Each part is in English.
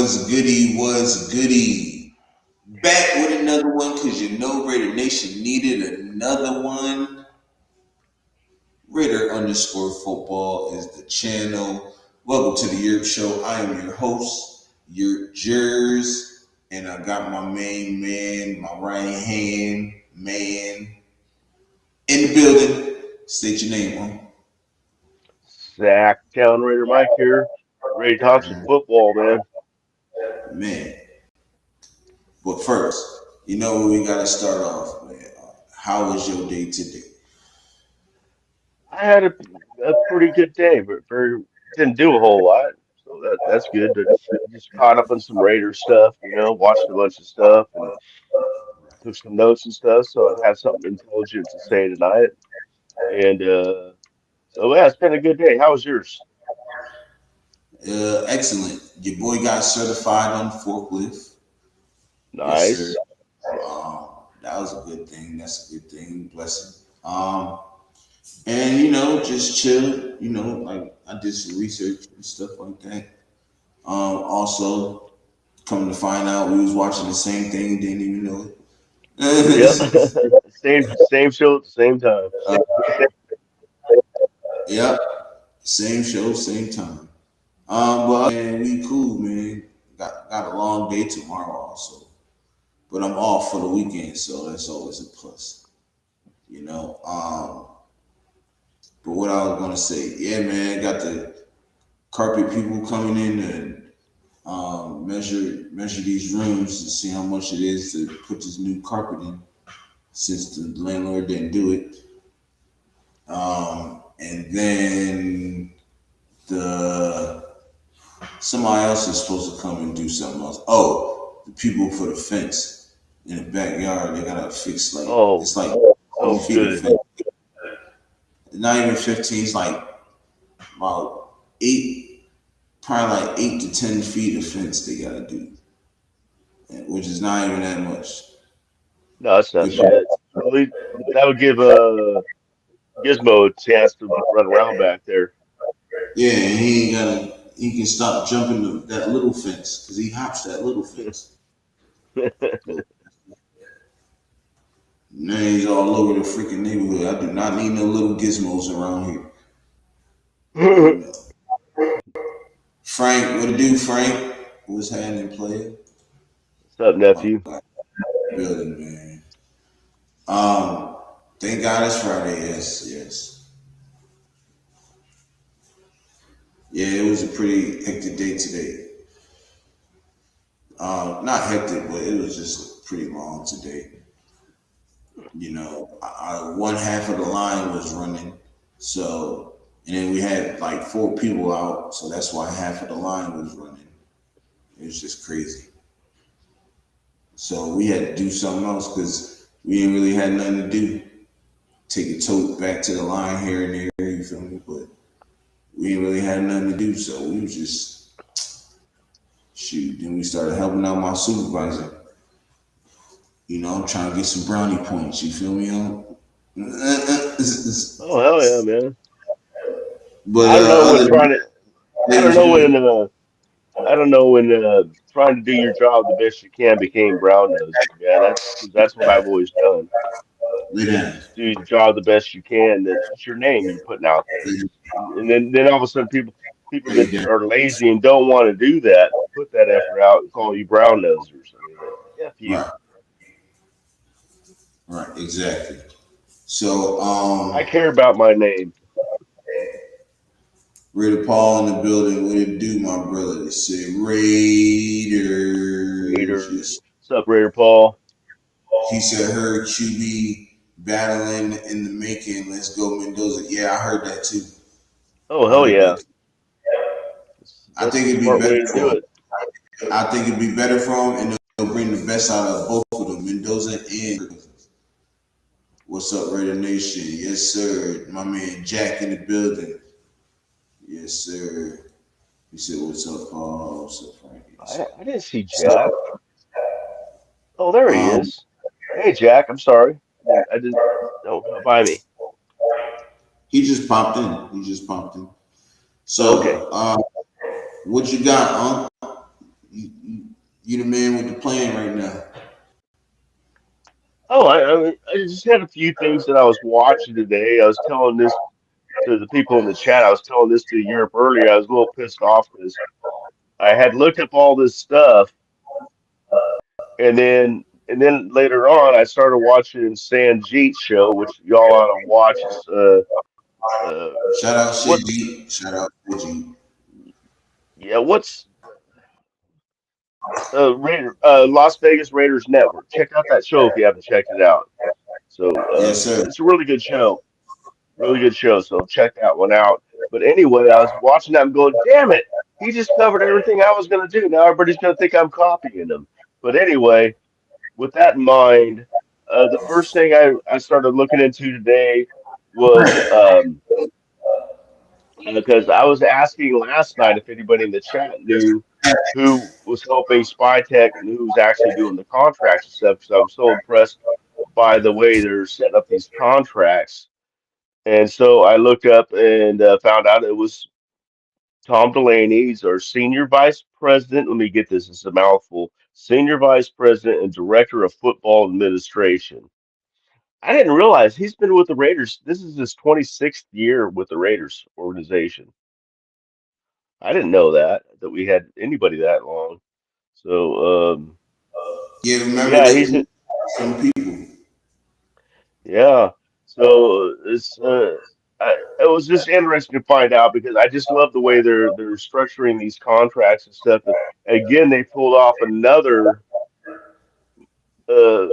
Was goody, was goody. Back with another one because you know Raider Nation needed another one. Raider underscore football is the channel. Welcome to the Yurp Show. I am your host, Yurp Jers, and I got my main man, my right hand man in the building. State your name, huh? Zach, Town Raider Mike here. Ready to talk some football, man. Man. But first, you know where we got to start off, man. How was your day today? I had a pretty good day, but didn't do a whole lot, so that's good. Just caught up on some Raider stuff, watched a bunch of stuff and took some notes and stuff, so I'd have something intelligent to say tonight. And so yeah, it's been a good day. How was yours? Excellent. Your boy got certified on forklift. Yes, sir. Nice. That was a good thing. That's a good thing. Blessing. And just chill. Like I did some research and stuff like that. Also, coming to find out, we was watching the same thing, didn't even know Yep. it. Same show at the same time. uh, yeah, same show, same time. But man, we cool, man. Got a long day tomorrow also, but I'm off for the weekend, so that's always a plus. You know. But what I was gonna say, yeah, man, got the carpet people coming in and measure these rooms to see how much it is to put this new carpet in, since the landlord didn't do it. And then the somebody else is supposed to come and do something else. Oh, the people for the fence in the backyard, they gotta fix Oh, it's like oh, 20 feet of good. fence. Not even 15, it's like about eight, probably like 8 to 10 feet of fence they gotta do, which is not even that much. No, that's not Good. shit. At least that would give Gizmo a chance to run around back there. Yeah, and he can stop jumping that little fence because he hops that little fence. But now he's all over the freaking neighborhood. I do not need no little gizmos around here. You know. Frank, what to do, Frank? What's happening, player? What's up, My nephew? God, building, man. Um, thank God it's Friday. Yes, yes. Yeah, it was a pretty hectic day today. Not hectic, but it was just pretty long today. One half of the line was running, so and then we had like 4 people out, so that's why half of the line was running. It was just crazy. So we had to do something else because we didn't really had nothing to do. Take a tote back to the line here and there, you feel me? But we didn't really had nothing to do, so we was just shoot. Then we started helping out my supervisor. I'm trying to get some brownie points. You feel me? Oh hell yeah, man! But I don't know when other than trying to. that, I it don't was know good. when. I don't know when trying to do your job the best you can became brown nosing, man. That's what I've always done. Lay down. Just do your job the best you can. That's your name you're putting out there. Lay, And then all of a sudden people lay that down. are lazy and don't want to do that, put that effort out and call you brown nosers. I mean, F you. Right, right, exactly. So, I care about my name. Raider Paul in the building. What it do, my brother? They say Raiders. Raider. Yes. What's up, Raider Paul? He said, heard QB battling in the making. Let's go, Mendoza. Yeah, I heard that too. Oh I hell heard yeah. that. I That's think the it'd be smart better way to for do him. it. I think it'd be better for him, and they'll bring the best out of both of them, Mendoza and. What's up, Raider Nation? Yes, sir. My man Jack in the building. Yes, sir. He said, "What's up, Paul? What's up, Frankie?" I didn't see So, Jack. Oh, there he um, is. Hey, Jack. I'm sorry. I didn't. No, by me. he just popped in. He just popped in. Okay. So, what you got, huh? You You the man with the plan right now. Oh, I just had a few things that I was watching today. I was telling this to the people in the chat. I was telling this to Europe earlier. I was a little pissed off because I had looked up all this stuff, and then later on, I started watching Sanjeet's show, which y'all ought to watch. It's uh, Shout out what? Shitty. Shout out Shitty. Yeah, what's Las Vegas Raiders Network? Check out that show if you haven't checked it out. So Yes, sir. it's a really good show. Really good show. So check that one out. But anyway, I was watching that and going, damn it, he just covered everything I was going to do. Now everybody's going to think I'm copying him. But anyway, with that in mind, the first thing I started looking into today was because I was asking last night if anybody in the chat knew who was helping Spytech and who was actually doing the contracts and stuff. Because I was so impressed by the way they're setting up these contracts. And so I looked up and found out it was Tom Delaney. He's our senior vice president. Let me get this, it's a mouthful. Senior vice president and director of football administration. I didn't realize he's been with the Raiders. This is his 26th year with the Raiders organization. I didn't know that we had anybody that long. So, Yeah, remember yeah, they he's do some people. yeah. So it was just interesting to find out because I just love the way they're structuring these contracts and stuff. Again, they pulled off another uh,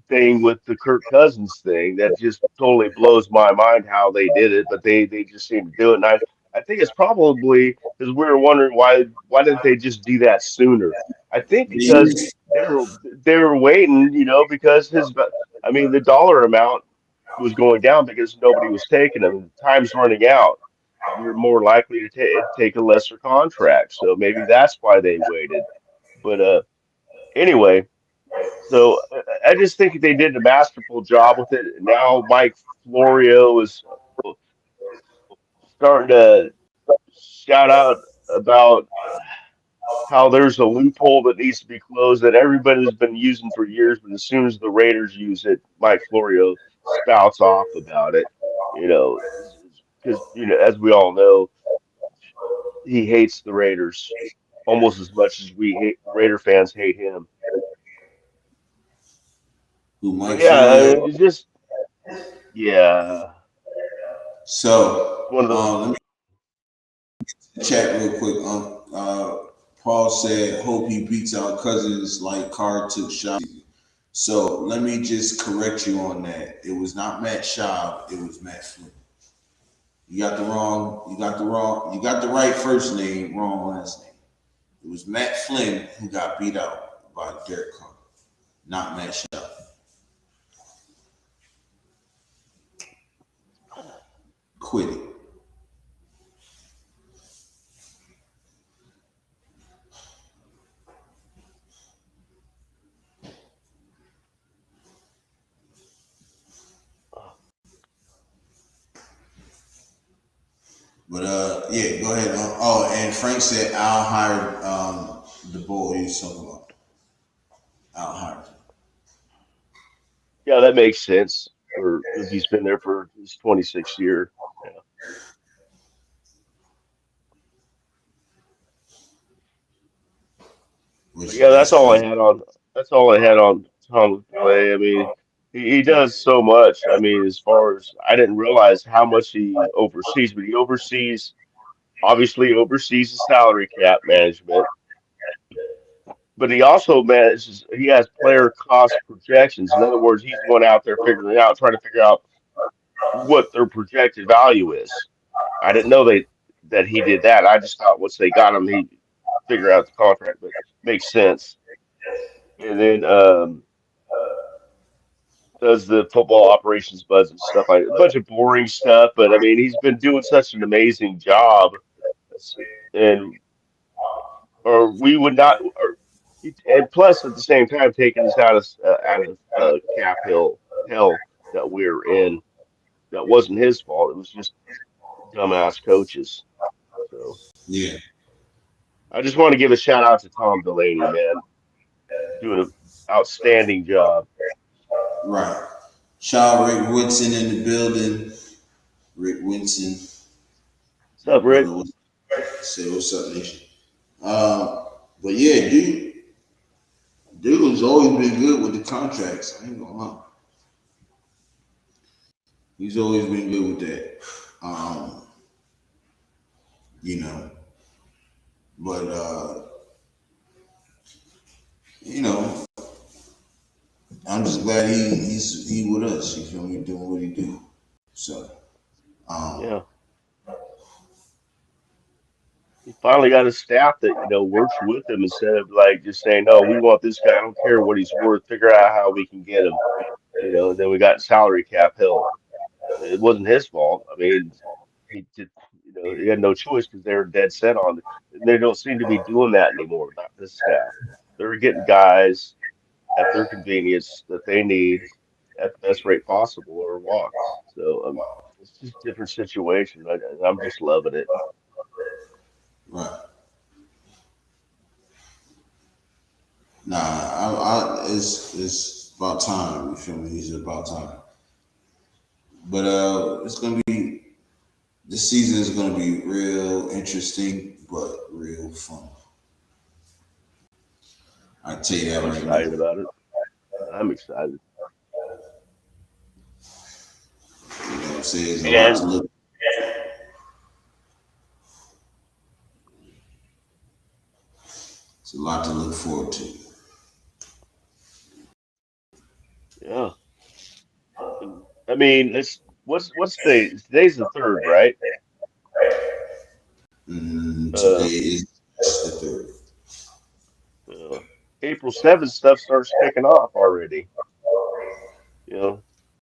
thing with the Kirk Cousins thing that just totally blows my mind how they did it, but they just seem to do it. And I think it's probably because we were wondering why didn't they just do that sooner? I think because They- they were they were waiting, because I mean the dollar amount was going down because nobody was taking them. Time's running out. You're more likely to take a lesser contract, so maybe that's why they waited. But anyway. So I just think they did a masterful job with it. Now Mike Florio is starting to shout out about how there's a loophole that needs to be closed that everybody's been using for years, but as soon as the Raiders use it, Mike Florio spouts off about it. You know, because as we all know, he hates the Raiders almost as much as we hate Raider fans hate him. who But Mike yeah, Florio. it's just yeah, So one of the let me chat real quick. Paul said, "Hope he beats out Cousins like Carr took shot." So let me just correct you on that. It was not Matt Schaub. It was Matt Flynn. You got the wrong. You got the wrong. You got the right first name, wrong last name. It was Matt Flynn who got beat out by Derek Carr, not Matt Schaub. Quit it. But yeah, go ahead. Oh, and Frank said Al hired the boy he's talking about. Al hired him. Yeah, that makes sense for if he's been there for his 26th year. Yeah. But Which yeah, that's crazy. that's all I had on Tom Delay. I mean, he does so much. I mean, as far as I didn't realize how much he oversees, but he oversees the salary cap management, but he also manages he has player cost projections. In other words, he's the one out there figuring it out, trying to figure out what their projected value is. I didn't know that he did that. I just thought once they got him, he figure out the contract, but makes sense. And then does the football operations budget and stuff like a bunch of boring stuff. But I mean, he's been doing such an amazing job, and or we would not. Or, and plus, at the same time, taking us out of cap hell that we're in. That wasn't his fault. It was just dumbass coaches. So Yeah. I just want to give a shout out to Tom Delaney, man. doing an outstanding job. Right. Shout out Rick Woodson in the building. Rick Winston, What's my up, brother. Rick? Say what's up, nation. But yeah, dude has always been good with the contracts. I ain't gonna lie. He's always been good with that. Um, you know, but you know, I'm just glad he with us. You feel me? Doing what he do. So, um, Yeah, he finally got a staff that works with him instead of like just saying, "No, we want this guy. I don't care what he's worth. Figure out how we can get him." And then we got salary cap help. It wasn't his fault. I mean, he did. He had no choice because they were dead set on it. And they don't seem to be doing that anymore. Not this staff. They're getting guys at their convenience that they need at the best rate possible or walk. So it's just a different situation. I'm just loving it. right. Nah, it's about time. You feel me? He's about time. But it's gonna be this season is gonna be real interesting, but real fun. I tell you that I'm right now. excited about it. I'm excited. You know what I'm saying? There's a lot to And look. It's a lot to look forward to. yeah, I mean, it's what's day? Today's the third, right? Today Uh, is the third. uh April 7th stuff starts kicking off already. You know,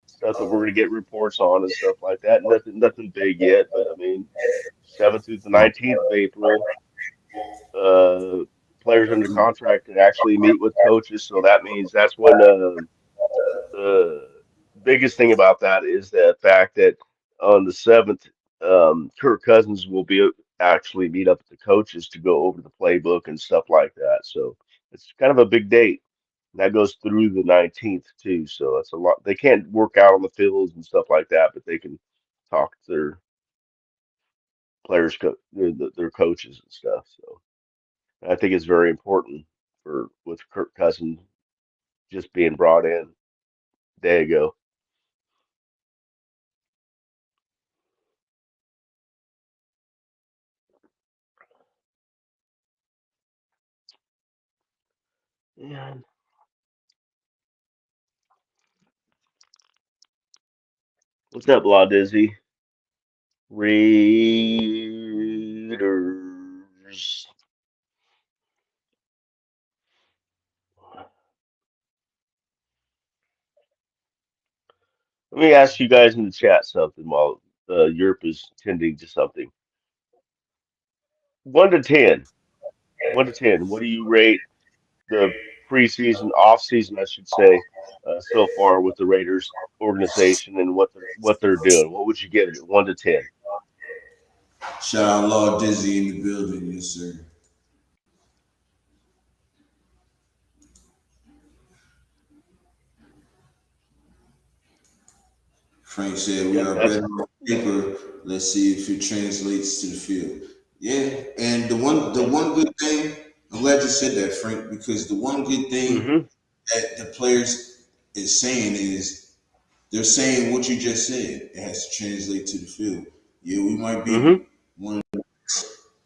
stuff that we're gonna get reports on and stuff like that. Nothing big yet, but I mean, 7th through the 19th of April, uh, players under contract can actually meet with coaches. So that means that's when the biggest thing about that is the fact that on the 7th, Kirk Cousins will be actually meet up with the coaches to go over the playbook and stuff like that. So it's kind of a big date. That goes through the 19th too. So that's a lot. They can't work out on the fields and stuff like that, but they can talk to their players, their coaches and stuff. So I think it's very important for with Kirk Cousins just being brought in a day ago. Yeah. What's up, Law Dizzy? Raiders. Let me ask you guys in the chat something while Yurp is tending to something. 1 to 10. 1 to 10. What do you rate the preseason, off-season, I should say, so far with the Raiders organization and what they're doing? What would you give it? 1 to 10. Shout out Law Dizzy in the building, yes sir. Frank said we Yep, are that's. better on paper. Let's see if it translates to the field. Yeah, and the one good thing, I'm glad you said that, Frank, because the one good thing Mm-hmm. that the players is saying is they're saying what you just said. It has to translate to the field. Yeah, we might Mm-hmm. be one of the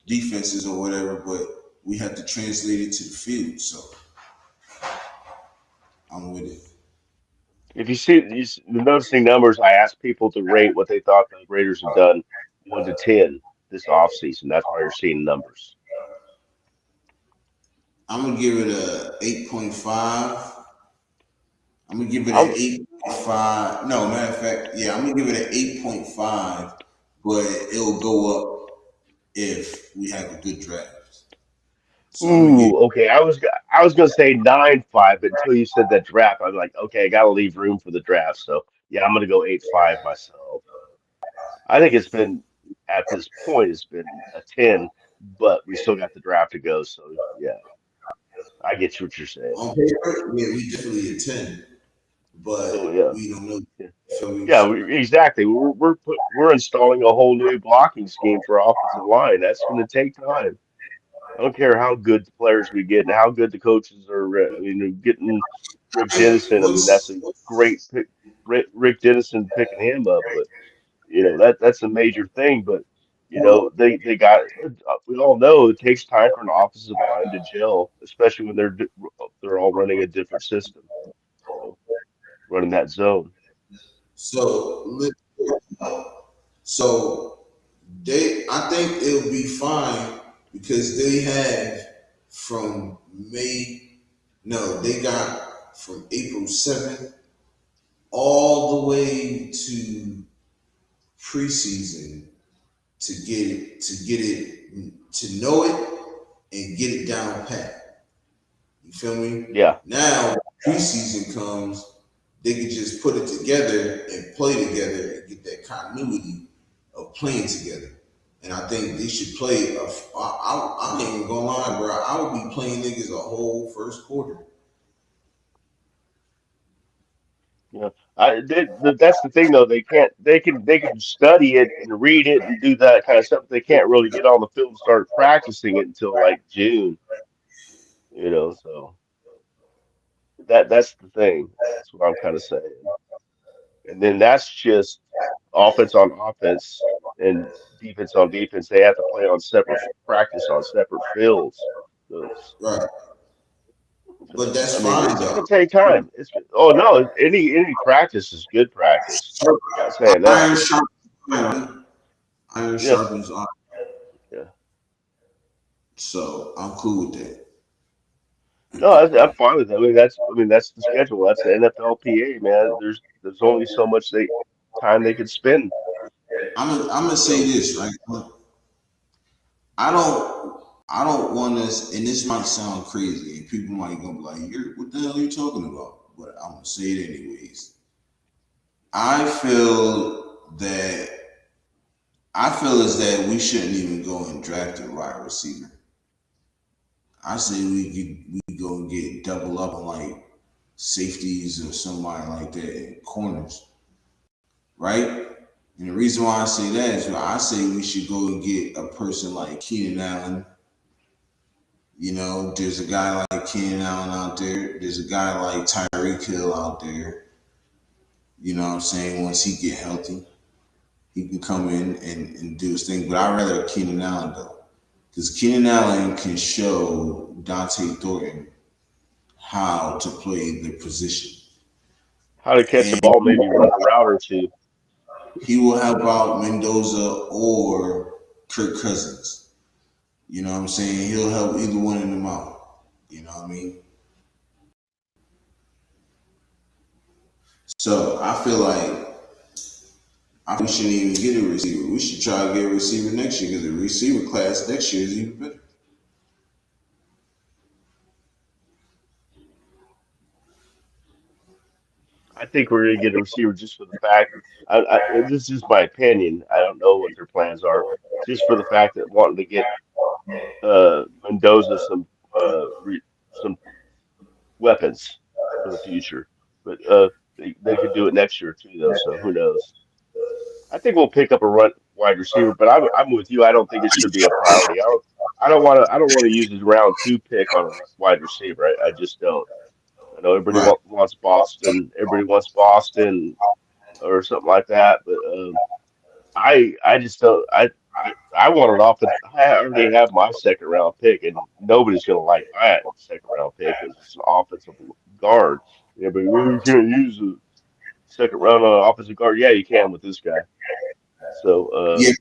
defenses or whatever, but we have to translate it to the field. So I'm with it. If you see the noticing numbers, I asked people to rate what they thought the Raiders have done 1 to 10 this offseason. That's why you're seeing numbers. I'm gonna give it a 8.5. I'm gonna give it an I'll 8.5. No, matter of fact, yeah, I'm gonna give it an 8.5, but it'll go up if we have a good draft. So I'm gonna give. Ooh, okay. I was gonna say 9-5, but until you said that draft, I'm like, okay, I gotta leave room for the draft. So yeah, I'm gonna go 8-5 myself. I think it's been at this point it's been a 10, but we still got the draft to go. So yeah. I get what you're saying. On paper, yeah, we definitely a 10, So but yeah, we don't know. yeah, Feel me? yeah. So Exactly. We're installing a whole new blocking scheme for our offensive line. That's going to take time. I don't care how good the players we get and how good the coaches are. I mean, getting Rick Dennison. I mean, that's a great what's pick. Rick Dennison picking him up, but that's a major thing. But they got. We all know it takes time for an offensive line to gel, especially when they're all running a different system. So running that zone. so so I think it'll be fine because they have from May. No, they got from April 7th all the way to preseason to know it and get it down pat. You feel me? Yeah, Now preseason comes, they can just put it together and play together and get that continuity of playing together. And I think they should play. I ain't even gonna lie, bro. I would be playing niggas a whole first quarter. that's the thing though. They can't. They can study it and read it and do that kind of stuff. But they can't really get on the field and start practicing it until like June. So that's the thing. That's what I'm kind of saying. And then that's just offense on offense and defense on defense. They have to play on separate practice on separate fields. Right. But So I that's mean, fine it's though. gonna take time. Oh no, any practice is good practice. Not saying that, Iron but sharpens iron. Iron yeah, sharpens iron. yeah. So I'm cool with that. No, I'm fine with that. I mean that's the schedule. That's the NFLPA, man. There's only so much time they could spend. I'm gonna say So this right. I don't want us, and this might sound crazy, and people might go like, "You're what the hell are you talking about?" But I'm gonna say it anyways. I feel that I feel as that we shouldn't even go and draft a wide receiver. I say we go and get double up on like safeties or somebody like that and corners, right? And the reason why I say that is why I say we should go and get a person like Keenan Allen. There's a guy like Keenan Allen out there. There's a guy like Tyreek Hill out there. You know what I'm saying? Once he get healthy, he can come in and do his thing. But I'd rather Keenan Allen though. Because Keenan Allen can show Dante Thornton how to play the position. how to catch a And ball, maybe run a route or two. he will help out Mendoza or Kirk Cousins. You know what I'm saying? He'll help either one of them out. You know what I mean? So I feel like we shouldn't even get a receiver. We should try to get a receiver next year because the receiver class next year is even better. I think we're gonna get a receiver just for the fact. This is just my opinion. I don't know what their plans are. Just for the fact that wanting to get Mendoza some weapons for the future. But they could do it next year too, though. So who knows? I think we'll pick up a run wide receiver, but I'm with you. I don't think it should be a priority. I don't want to use his round 2 pick on a wide receiver. I just don't. I know everybody Right. wants Boston. Everybody wants Boston or something like that, but I just don't. I want an offense. I already have my second round pick, and nobody's gonna like my second round pick because it's an offensive guard. Yeah, but we can't use a second round on an offensive guard. Yeah, you can with this guy. So Yeah,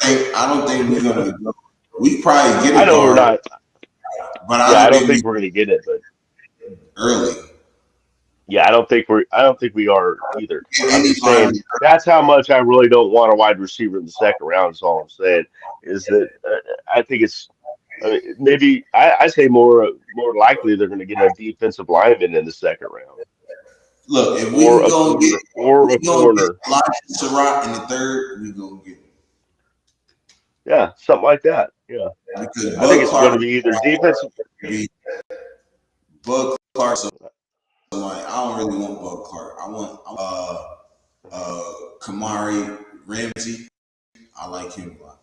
I don't think we're gonna go. We probably I get a know we're guard, not. but I Yeah, I don't don't think we think we're gonna get it, but early. yeah, I don't think we are either. Yeah, I'm just saying that's how much I really don't want a wide receiver in the second round. Is all I'm saying is that I think it's maybe I say more likely they're going to get a defensive lineman in the second round Look, if we or can a go and get corner or a we gonna get corner. Elijah Surratt in the third, we gonna get him. Yeah, something like that. Yeah, Because I think Bud it's going Clark to be either defensive. be Bud Clark. So like, I don't really want Bud Clark. I want Kamari Ramsey. I like him a lot.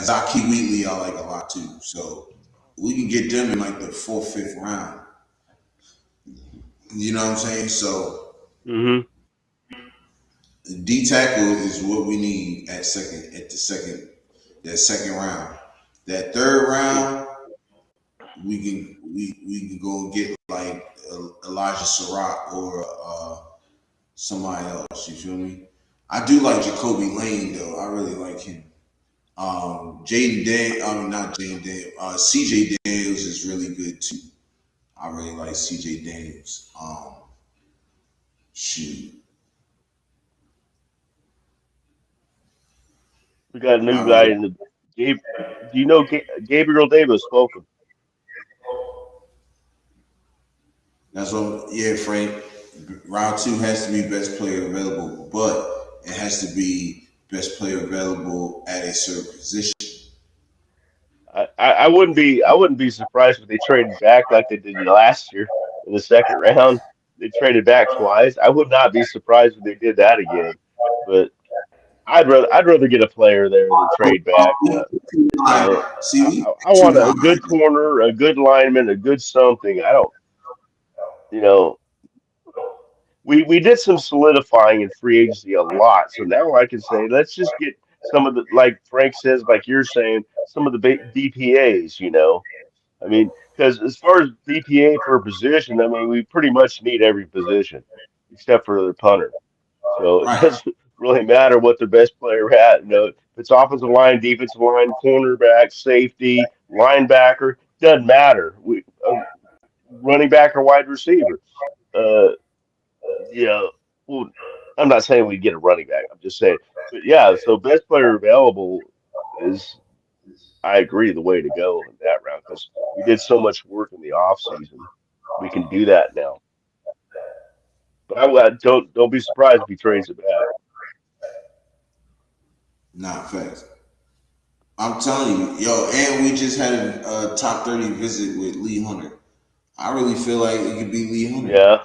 Zaki Wheatley, I like a lot too. So we can get them in like the fourth, fifth round. You know what I'm saying? So Hmm. D tackle is what we need that second round. That third round, we can go and get like Elijah Surratt or somebody else. You feel me? I do like Jacoby Lane though. I really like him. Jaden Dan, I mean not Jaden Dan. CJ Daniels is really good too. I really like CJ Daniels. Shoot, We got a I new guy really in the Gabe. Do you know Gabriel Davis? Spoken. that's what. Yeah, Frank. Round two has to be best player available, but it has to be best player available at a certain position. I wouldn't be surprised if they traded back like they did last year in the second round. They traded back twice. I would not be surprised if they did that again. But I'd rather get a player there than trade back. You know, See, we I too want a high. good corner, a good lineman, a good something. I don't, you know, we did some solidifying in free agency a lot. So now I can say let's just get some of the like Frank says, like you're saying, some of the DPAs. I mean, because as far as DPA per position, I mean we pretty much need every position except for the punter. So it Right. doesn't really matter what the best player at. If it's offensive line, defensive line, cornerback, safety, linebacker, doesn't matter. We running back or wide receiver. Uh, yeah, well, I'm not saying we get a running back. I'm just saying, but yeah. So best player available is, I agree, the way to go in that round because we did so much work in the off season. We can do that now. But don't be surprised if he trades it back. Not facts. I'm telling you, yo, and we just had a top 30 visit with Lee Hunter. I really feel like it could be Lee Hunter. Yeah,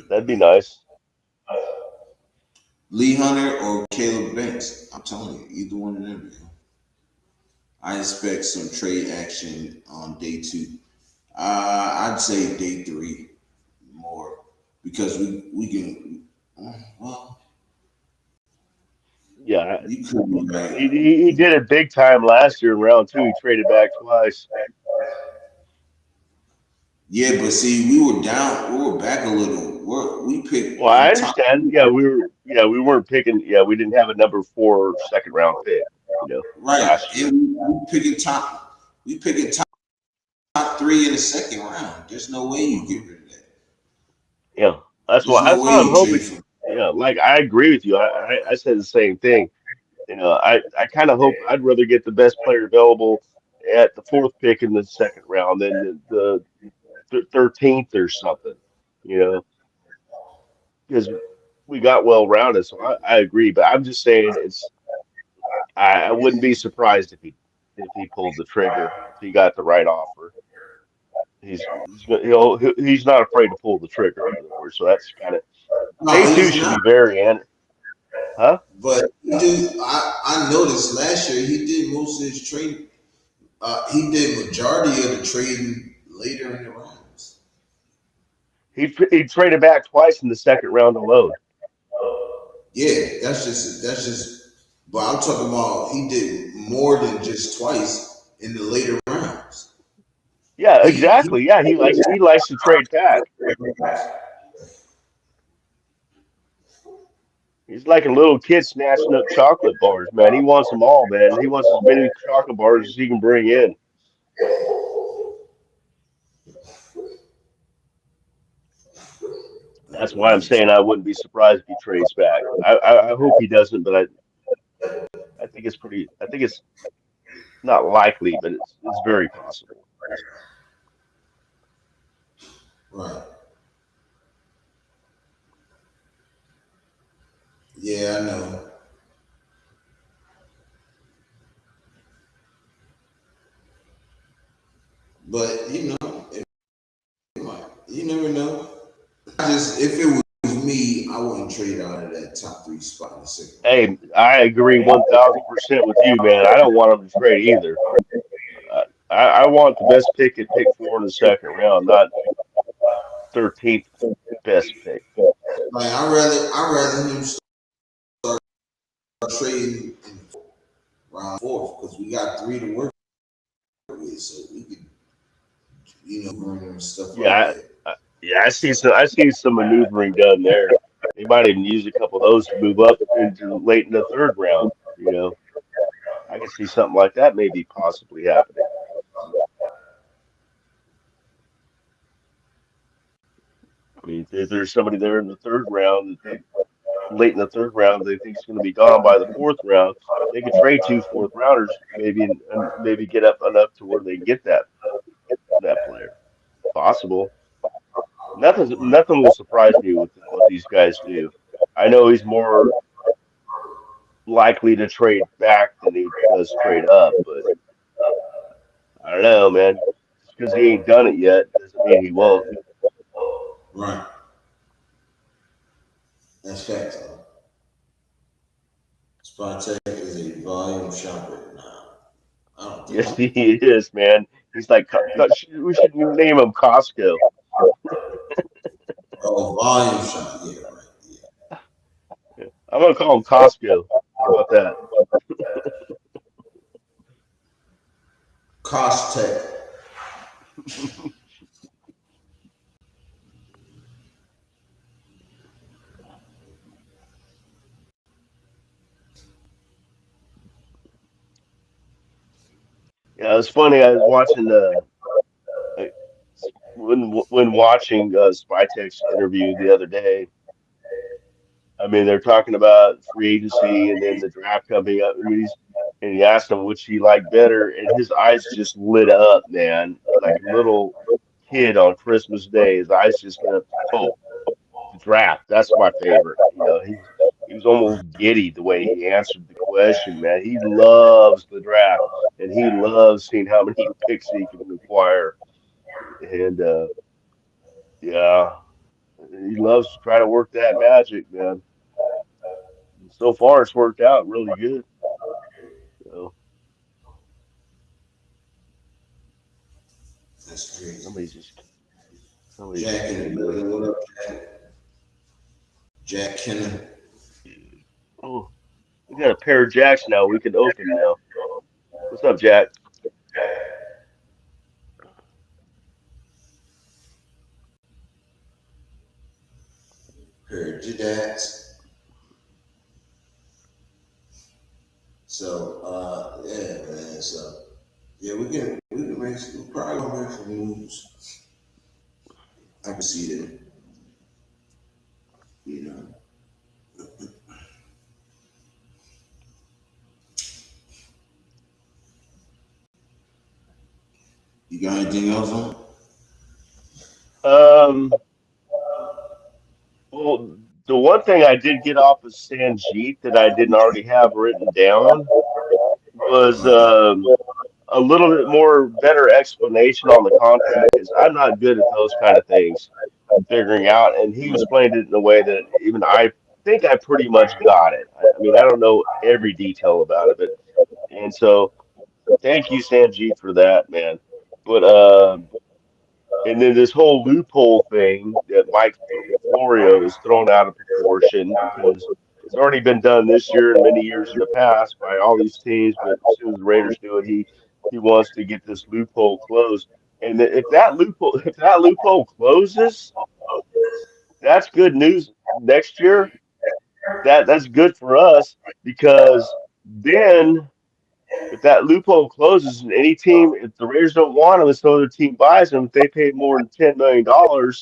that'd be nice. Lee Hunter or Caleb Banks. I'm telling you, either one of them. Man. I expect some trade action on day two. I'd say day three more because we can. Well, Yeah, you could be he, right. he he did it big time last year in round two. He traded back twice. Yeah, but see, we were down. We were back a little. We picked Well, I in top understand. Yeah, we weren't picking. Yeah, we didn't have a number four second round pick. right, Last and year. we picking top. We picking top three in the second round. There's no way you get rid of that. Yeah, that's There's why. no That's way why I'm you trade hoping. for. Yeah, like I agree with you. I said the same thing. I kind of hope I'd rather get the best player available at the fourth pick in the second round than the 13th or something. You know, because we got well rounded. So I agree. But I'm just saying I wouldn't be surprised if he pulled the trigger if he got the right offer. He's not afraid to pull the trigger. In other words, so that's kind of No, day two he's should not. be very huh? But he do. I noticed last year he did most of his trade. He did majority of the trading later in the rounds. He traded back twice in the second round alone. Yeah, that's just. But I'm talking about he did more than just twice in the later rounds. Yeah, He exactly. Yeah, he likes to trade back. He's like a little kid snatching up chocolate bars, man. He wants them all, man. He wants as many chocolate bars as he can bring in. That's why I'm saying I wouldn't be surprised if he trades back. I hope he doesn't, but I think it's pretty. I think it's not likely, but it's very possible. Right. Yeah, I know. But it might. You never know. I just if it was me, I wouldn't trade out of that top three spot in the second round. Hey, I agree 1,000% with you, man. I don't want them to trade either. I want the best pick at pick four in the second round, not 13th best pick. Like I rather him start trading in round fourth because we got three to work with, so we can bring and stuff like Yeah, that. yeah, I see some maneuvering done there. They might even use a couple of those to move up into late in the third round. You know, I can see something like that maybe possibly happening. I mean, if there's somebody there in the third round that they late in the third round they think is going to be gone by the fourth round, they could trade two fourth rounders maybe and maybe get up enough to where they get that player. Possible. Nothing will surprise me with what these guys do. I know he's more likely to trade back than he does trade up, but I don't know, man. Just because he ain't done it yet doesn't mean he won't. Right. That's facts. Spytec is a volume shopper now. I don't think Yes, so. he is, man. He's like, we should name him Costco. Oh, volume shop. Yeah, right. Yeah. Yeah. I'm gonna call him Costco. How about that? Cost Tech. Yeah, it was funny. I was watching uh, when watching Spytek's interview the other day. I mean, they're talking about free agency and then the draft coming up. I mean, and he asked him which he liked better, and his eyes just lit up, man, like a little kid on Christmas Day. His eyes just lit up. Oh, the draft. That's my favorite. He was almost giddy the way he answered the question, man. He loves the draft, and he loves seeing how many picks he can acquire. And yeah, he loves to try to work that magic, man. So far, it's worked out really good. So That's crazy. somebody just somebody Jack just in the came in. building. What up, Jack Kenner? Oh, we got a pair of jacks now. We can open now. What's up, Jack? Heard your dads. So, yeah, man. So, yeah, we can make some, we probably gonna make some moves. I can see them. You know, you got anything else on? Um, well, the one thing I did get off of Sanjeet that I didn't already have written down was a little bit more better explanation on the contract because I'm not good at those kind of things, figuring out. And he explained it in a way that even I think I pretty much got it. I mean, I don't know every detail about it, but and so thank you, Sanjeet, for that, man. But and then this whole loophole thing that Mike Florio is thrown out of proportion because it's already been done this year and many years in the past by all these teams. But as soon as the Raiders do it, he wants to get this loophole closed. And if that loophole closes, that's good news next year. That's good for us because then if that loophole closes and any team, if the Raiders don't want him and some other team buys him, if they pay more than $10 million, the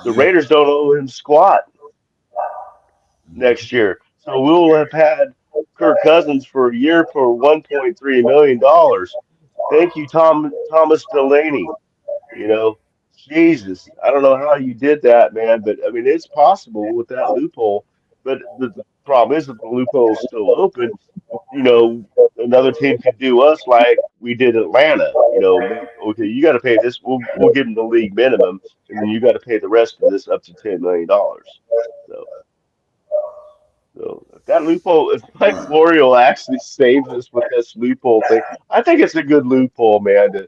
Yeah. Raiders don't owe him squat next year. So we'll have had Kirk Cousins for a year for $1.3 million. Thank you, Thomas Delaney. You know, I don't know how you did that, man, but I mean it's possible with that loophole. But the problem is that the loophole is still open. You know, another team could do us like we did Atlanta. You know, okay, you got to pay this. We'll give them the league minimum, and then you got to pay the rest of this up to $10 million. So, so if that loophole, if Mike Right. Florio actually saves us with this loophole thing, I think it's a good loophole, man.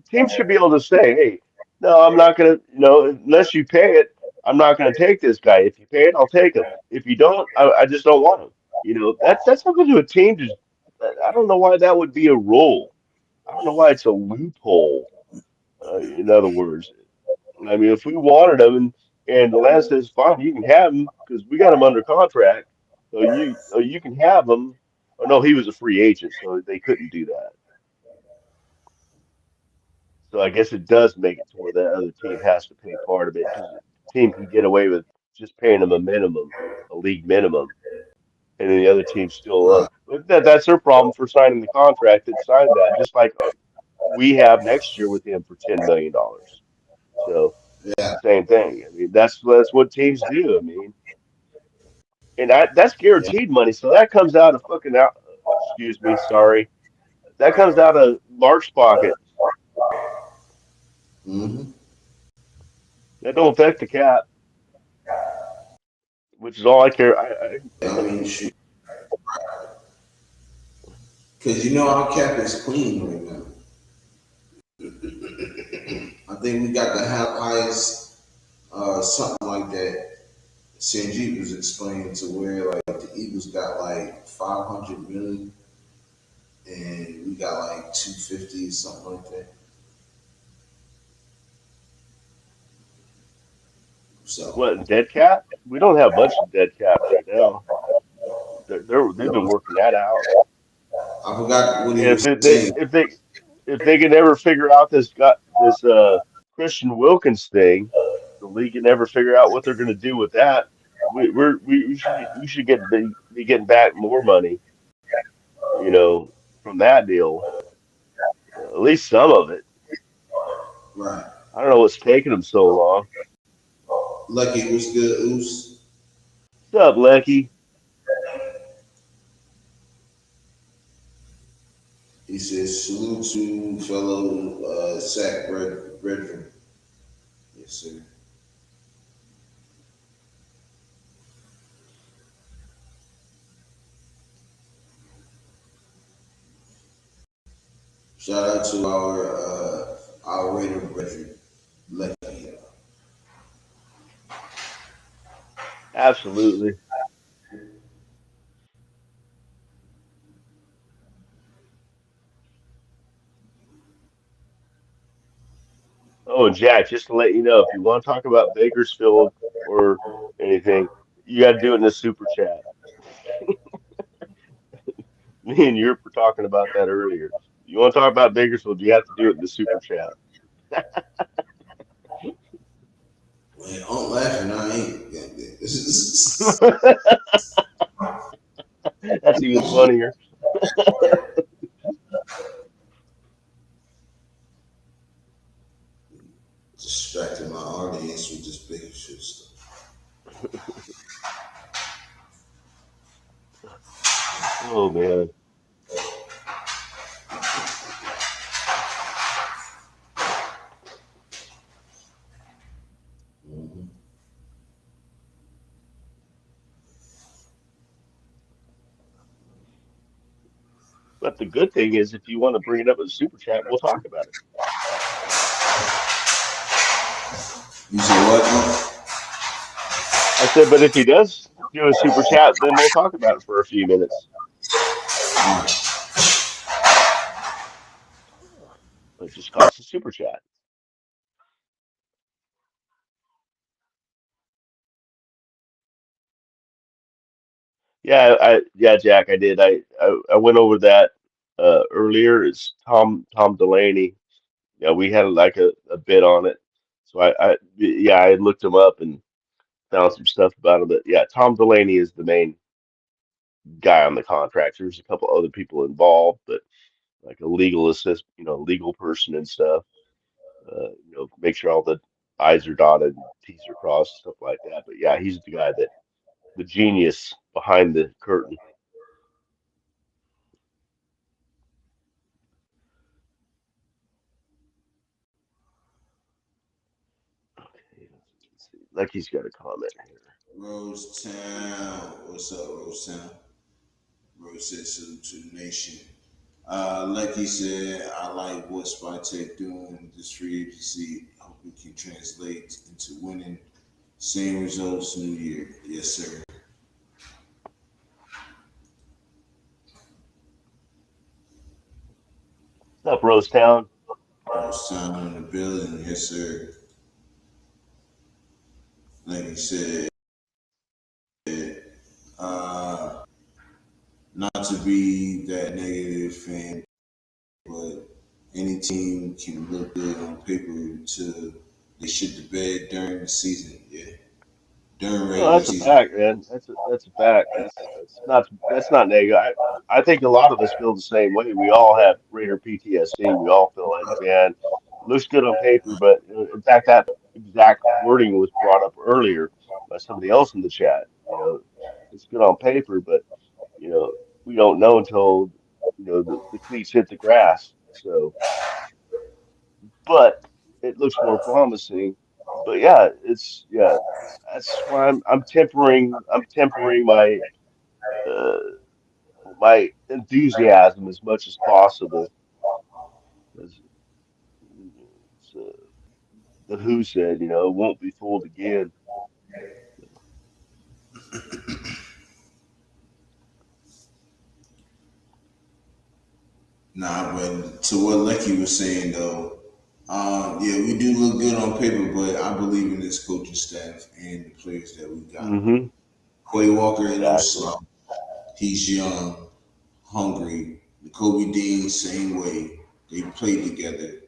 Teams should be able to say, hey, no, I'm not going to, unless you pay it, I'm not going to take this guy. If you pay it, I'll take him. If you don't, I just don't want him. That's something to a team. Just, I don't know why that would be a rule. I don't know why it's a loophole. In other words, I mean, if we wanted him and the lad says, fine, you can have him because we got him under contract. So you can have him. Oh no, he was a free agent, so they couldn't do that. So I guess it does make it to where that other team has to pay part of it because the team can get away with just paying them a minimum, a league minimum, and then the other team's still Right. up. But that's their problem for signing the contract that signed that, just like we have next year with him for $10 million. So Yeah. same thing. I mean, that's what teams do. I mean, and that's Yeah. guaranteed money. So that comes out of fucking out. Excuse me, sorry. That comes out of Mark's pocket. Hmm. That don't affect the cap, which is all I care. I mean, shoot. Because you know our cap is clean right now. I think we got the highest, something like that. Sanjeev was explaining to where like the Eagles got like 500 million and we got like 250 or something like that. So What, dead cap? We don't have much of dead cap right now. They've been working that out. I forgot what he And was saying. if they can ever figure out this Christian Wilkins thing, the league can never figure out what they're going to do with that. We should be getting back more money, you know, from that deal. At least some of it. Right. I don't know what's taking them so long. Lucky was good, Oos. What's up, Lecky? He says, salute to fellow Sack brethren. Yes, sir. Shout out to our Raider brethren. Lucky. Absolutely. Oh, and Jack, just to let you know, if you want to talk about Bakersfield or anything, you got to do it in the super chat. Me and Yurp were talking about that earlier. You want to talk about Bakersfield, you have to do it in the super chat. Man, I'm laughing. I ain't. That's even funnier. Distracting my audience with this big shit stuff. Oh man. Mm-hmm. But the good thing is, if you want to bring it up in the super chat, we'll talk about it. You say what? Huh? I said, but if he does do a super chat, then we'll talk about it for a few minutes. It just costs a super chat. Yeah, yeah, Jack, I did. I went over that earlier. It's Tom Delaney. Yeah, we had like a bit on it. So yeah, I looked him up and found some stuff about him. But yeah, Tom Delaney is the main guy on the contract. There's a couple other people involved, but like a legal assist, legal person and stuff. Make sure all the I's are dotted and T's are crossed, stuff like that. But yeah, he's the guy that the genius behind the curtain. Okay, let's see. Lucky's got a comment here. Rose Town, what's up, Rose Town? Rose said salute to the nation. Like he said, I like what spytec doing this free agency. Hope it can translate into winning. Same results New Year. Yes, sir. What's up, Rose Town? Rose Town in the building. Yes, sir. Like he said, uh, not to be that negative fan, but any team can look good on paper until they shit the bed during the season. Yeah, during No, regular that's a season. fact, man. That's a fact. That's not negative. I think a lot of us feel the same way. We all have Raider PTSD. We all feel like, man, it looks good on paper, but in fact, that exact wording was brought up earlier by somebody else in the chat. It's good on paper, but you know, we don't know until the cleats hit the grass. So, but it looks more promising. But yeah, that's why I'm tempering uh, my enthusiasm as much as possible. As the Who said, won't be fooled again. Nah, but to what Lecky was saying though, yeah, we do look good on paper, but I believe in this coaching staff and the players that we got. Hmm. Quay Walker ain't no Exactly. slouch. He's young, hungry. Kobe Dean, same way. They played together.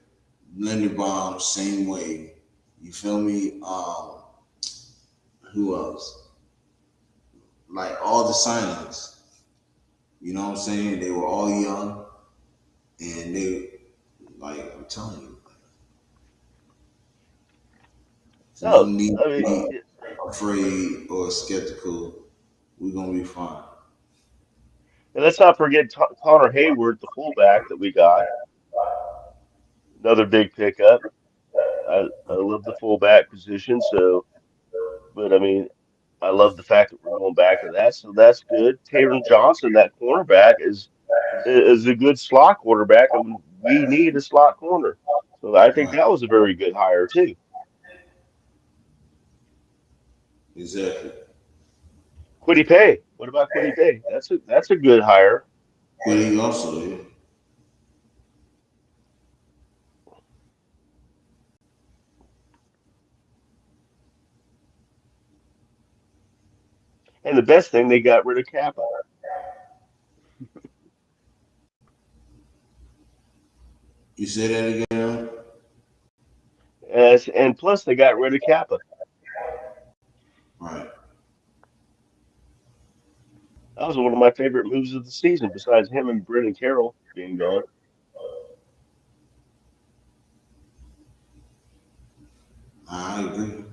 Linderbaum, same way. You feel me? Who else? Like all the signings. You know what I'm saying? They were all young, and they like I'm telling you, no No, need I to mean, be afraid or skeptical. We're gonna be fine. and let's not forget Connor Hayward, the fullback that we got, another big pickup. I love the fullback position, so but I mean, I love the fact that we're going back to that, so that's good. Taron Johnson, that cornerback, is a good slot quarterback, and we need a slot corner. So I think Right. that was a very good hire too. Exactly. Quiddy Pay. What about Quiddy Pay? That's a good hire. But he also, yeah. And the best thing, they got rid of Kappa. You say that again? And plus, they got rid of Kappa. Right. That was one of my favorite moves of the season, besides him and Brendan Carroll being gone. I agree.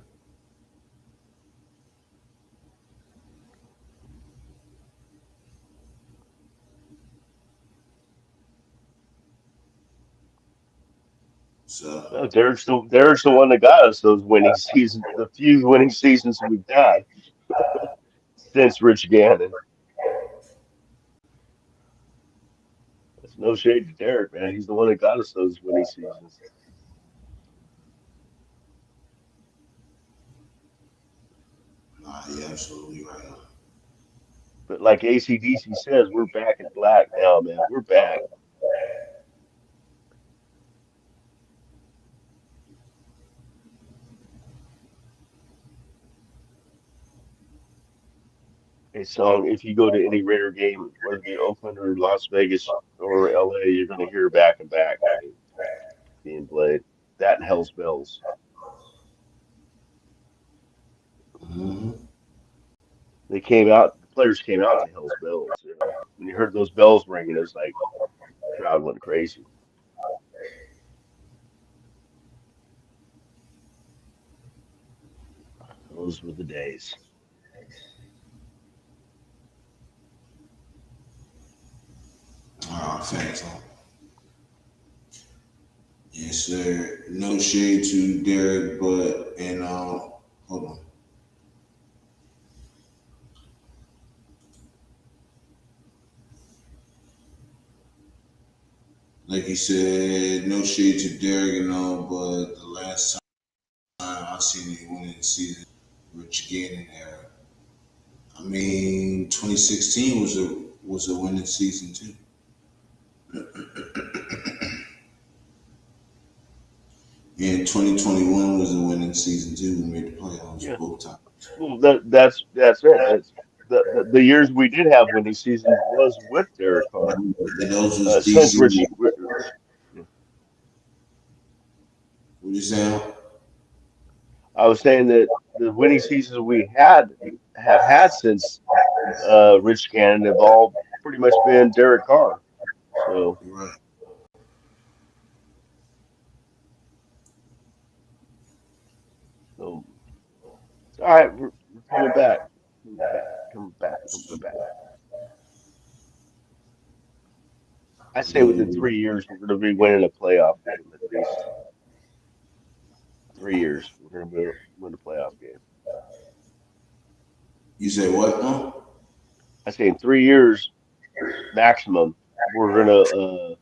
So, Well, Derek's the one that got us those winning seasons, the few winning seasons we've had since Rich Gannon. That's no shade to Derek, man. He's the one that got us those winning seasons. nah, you're absolutely right. But like ACDC says, we're back in black now, man. We're back. A song, if you go to any Raider game, whether it be Oakland or Las Vegas or LA, you're going to hear back and back being played. That and Hell's Bells. Mm-hmm. They came out, the players came out to Hell's Bells. When you heard those bells ringing, it was like crowd went crazy. Those were the days. facts. Yes, sir. No shade to Derek, but hold on. Like you said, no shade to Derek and all, but the last time I seen it winning the season, Rich Gannon era. I mean, 2016 was a winning season too, and 2021 was a winning season too. We made the playoffs Yeah. both times. Well, that's it. That's the years we did have winning seasons was with Derek Carr. And those was Since DC. Rich, What you saying? I was saying that the winning seasons we have had since Rich Gannon have all pretty much been Derek Carr. So, You're right. so it's all right. We're coming back, coming back, coming back, coming back. I say within No, 3 years we're going to be winning a playoff game at least. 3 years we're going to win a playoff game. you say what? Huh? I say in 3 years maximum we're going to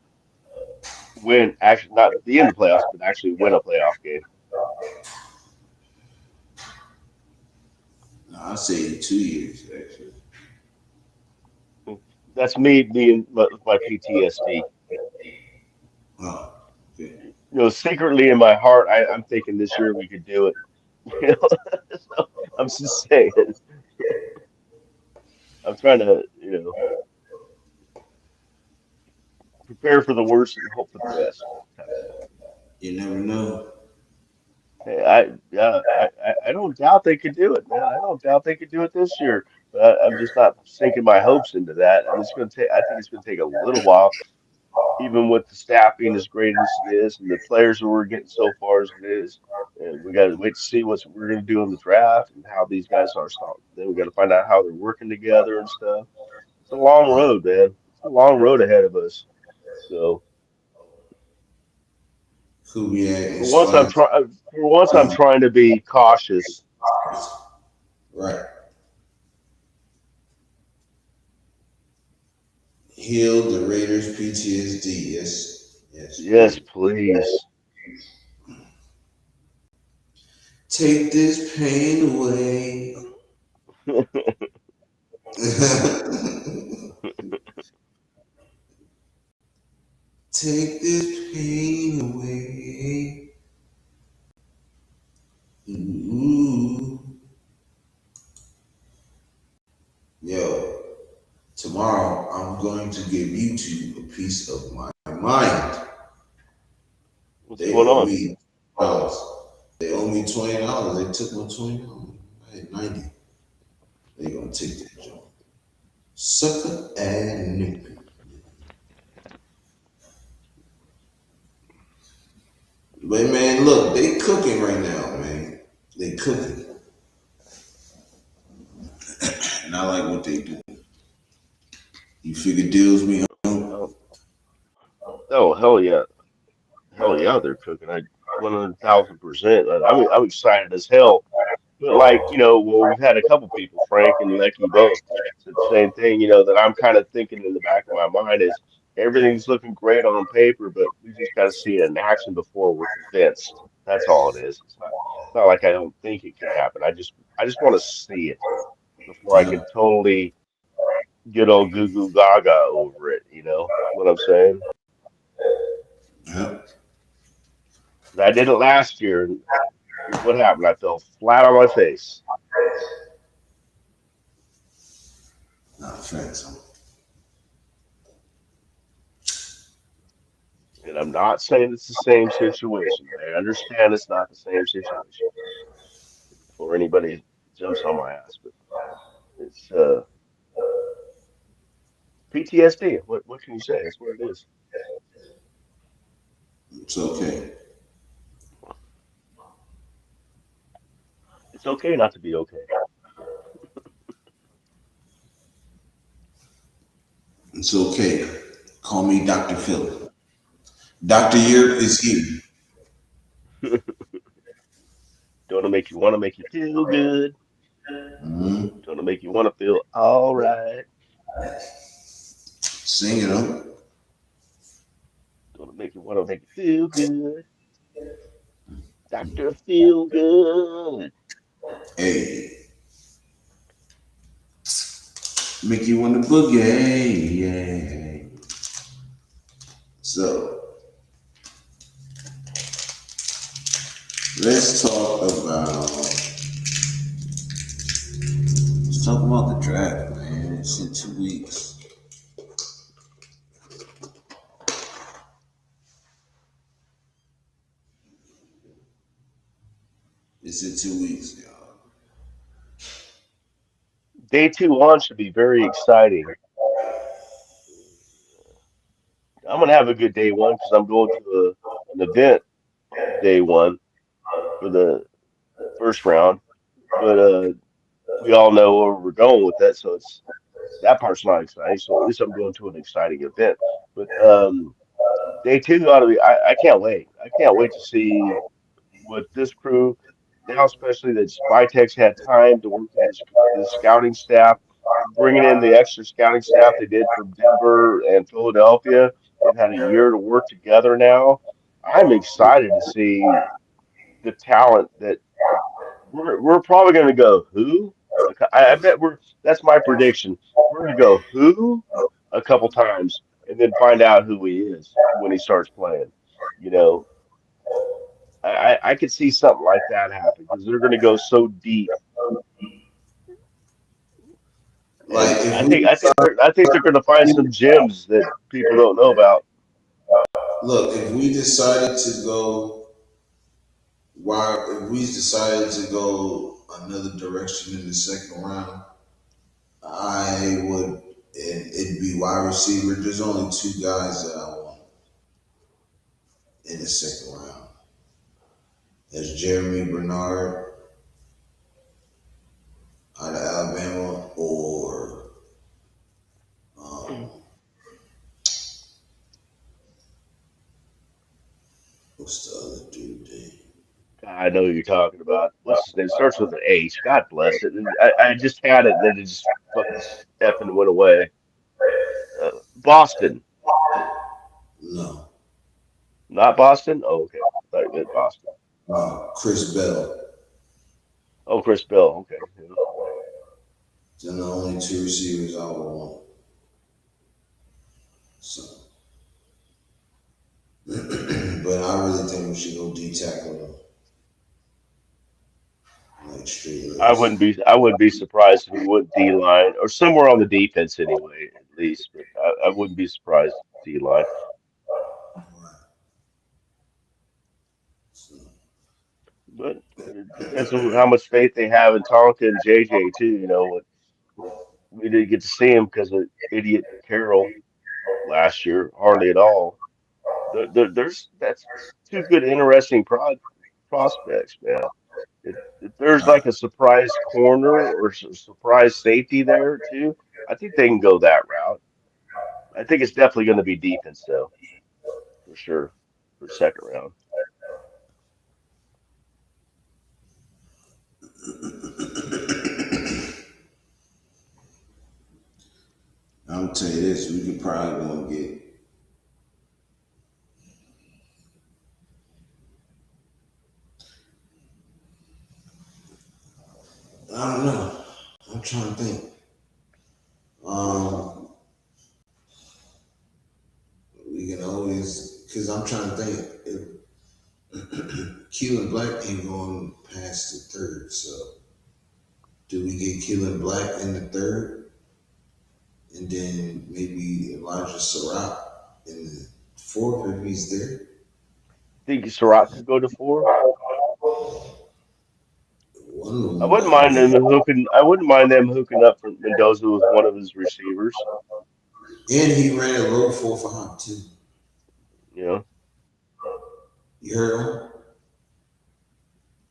win. Actually, not be in the playoffs, but actually win a playoff game. No, I say in 2 years actually. That's me and my PTSD. Oh, okay. Secretly in my heart, I'm thinking this year we could do it. You know, so I'm just saying. I'm trying to, prepare for the worst and hope for the best type of thing. You never know. Hey, yeah, I don't doubt they could do it, man. I don't doubt they could do it this year, but I'm just not sinking my hopes into that. And it's going to take. I think it's going to take a little while, even with the staff being as great as it is, and the players that we're getting so far as it is. And we got to wait to see what we're going to do in the draft and how these guys are starting. Then we got to find out how they're working together and stuff. It's a long Right. road, man. It's a long road ahead of us. So Kubiak and for once I'm trying to be cautious. right. Heal the Raiders PTSD. Yes. Yes, Yes, please. please. Take this pain away. Take this pain away. Ooh. Yo, tomorrow I'm going to give YouTube a piece of my mind. What's They going owe on? me dollars. They owe me $20. They took my $20. I had 90. They gonna take that joint. Sucker and nigga. But man, look, they cooking right now, man. They cooking. And I like what they do. You figure deals me home? Oh, oh, hell yeah, they're cooking. I 100,000%. I'm excited as hell. But like, well, we've had a couple people, Frank and Lecky both, said the same thing. That I'm kind of thinking in the back of my mind is everything's looking great on paper, but we just got to see it in action before we're convinced. That's all it is. It's not like I don't think it can happen. I just want to see it before I can Yep. totally get all goo goo gaga over it. You know what I'm saying? Yep. 'Cause I did it last year, and what happened? I fell flat on my face. Not facts. And I'm not saying it's the same situation. I understand it's not the same situation before anybody jumps on my ass, but it's PTSD. What can you say? That's what it is. It's okay. It's okay not to be okay. It's okay. Call me Dr. Phil. Dr. Yurp is here. Don't make you feel good. Mhm. Don't make you want to feel all right. Sing it up. Don't make you feel good. Doctor Feel Good. Hey, make you want to boogie. Yeah. So let's talk about the draft, man. It's in 2 weeks. It's in 2 weeks, y'all. Day two on should be very exciting. I'm gonna have a good day one because I'm going to an event day one for the first round. But we all know where we're going with that, so it's that part's not exciting. So at least I'm going to an exciting event. But day two ought to be. I can't wait. I can't wait to see what this crew now, especially that Spytech's had time to work with this scouting staff, bringing in the extra scouting staff they did from Denver and Philadelphia. They've had a year to work together now. I'm excited to see the talent that we're probably going to go who. I bet we're that's my prediction. We're going to go who a couple times and then find out who he is when he starts playing. You know, I could see something like that happen because they're going to go so deep, Like and if we I think they're going to find some gems that people don't know about. look, if we decided to go, why? If we decided to go another direction in the second round, I would. It'd be wide receiver. There's only two guys that I want in the second round. There's Jeremy Bernard out of Alabama, or um, what's the other dude name? I know who you're talking about. What's his name? Starts with an H. God bless it. And I just had it, and then it just fucking effing went away. Boston, No, not Boston. Oh, okay. I thought you meant Boston. Chris Bell. Oh, Chris Bill. Okay. Yeah. They're the only two receivers I would want. So, but I really think we should go D tackle them, like straight legs. I wouldn't be surprised if we went D line or somewhere on the defense anyway, at least. But I wouldn't be surprised D line. So, But it depends on how much faith they have in Tonka and JJ too. You know, we didn't get to see him because of idiot Carroll last year, hardly at all. There's that's two good, interesting prospects, man. If there's like a surprise corner or surprise safety there too, I think they can go that route. I think it's definitely going to be defense though, for sure, for second round. I'm gonna tell you this: we could probably go and get. I don't know. I'm trying to think. Um, we can always, because I'm trying to think if Q and Black ain't going past the third. So, do we get Q and Black in the third, and then maybe Elijah Surratt in the fourth if he's there? Think Surratt could go to four. One of them might be. I wouldn't mind them hooking up for Mendoza with one of his receivers. And he ran a low 4.5 too. You know, You heard him?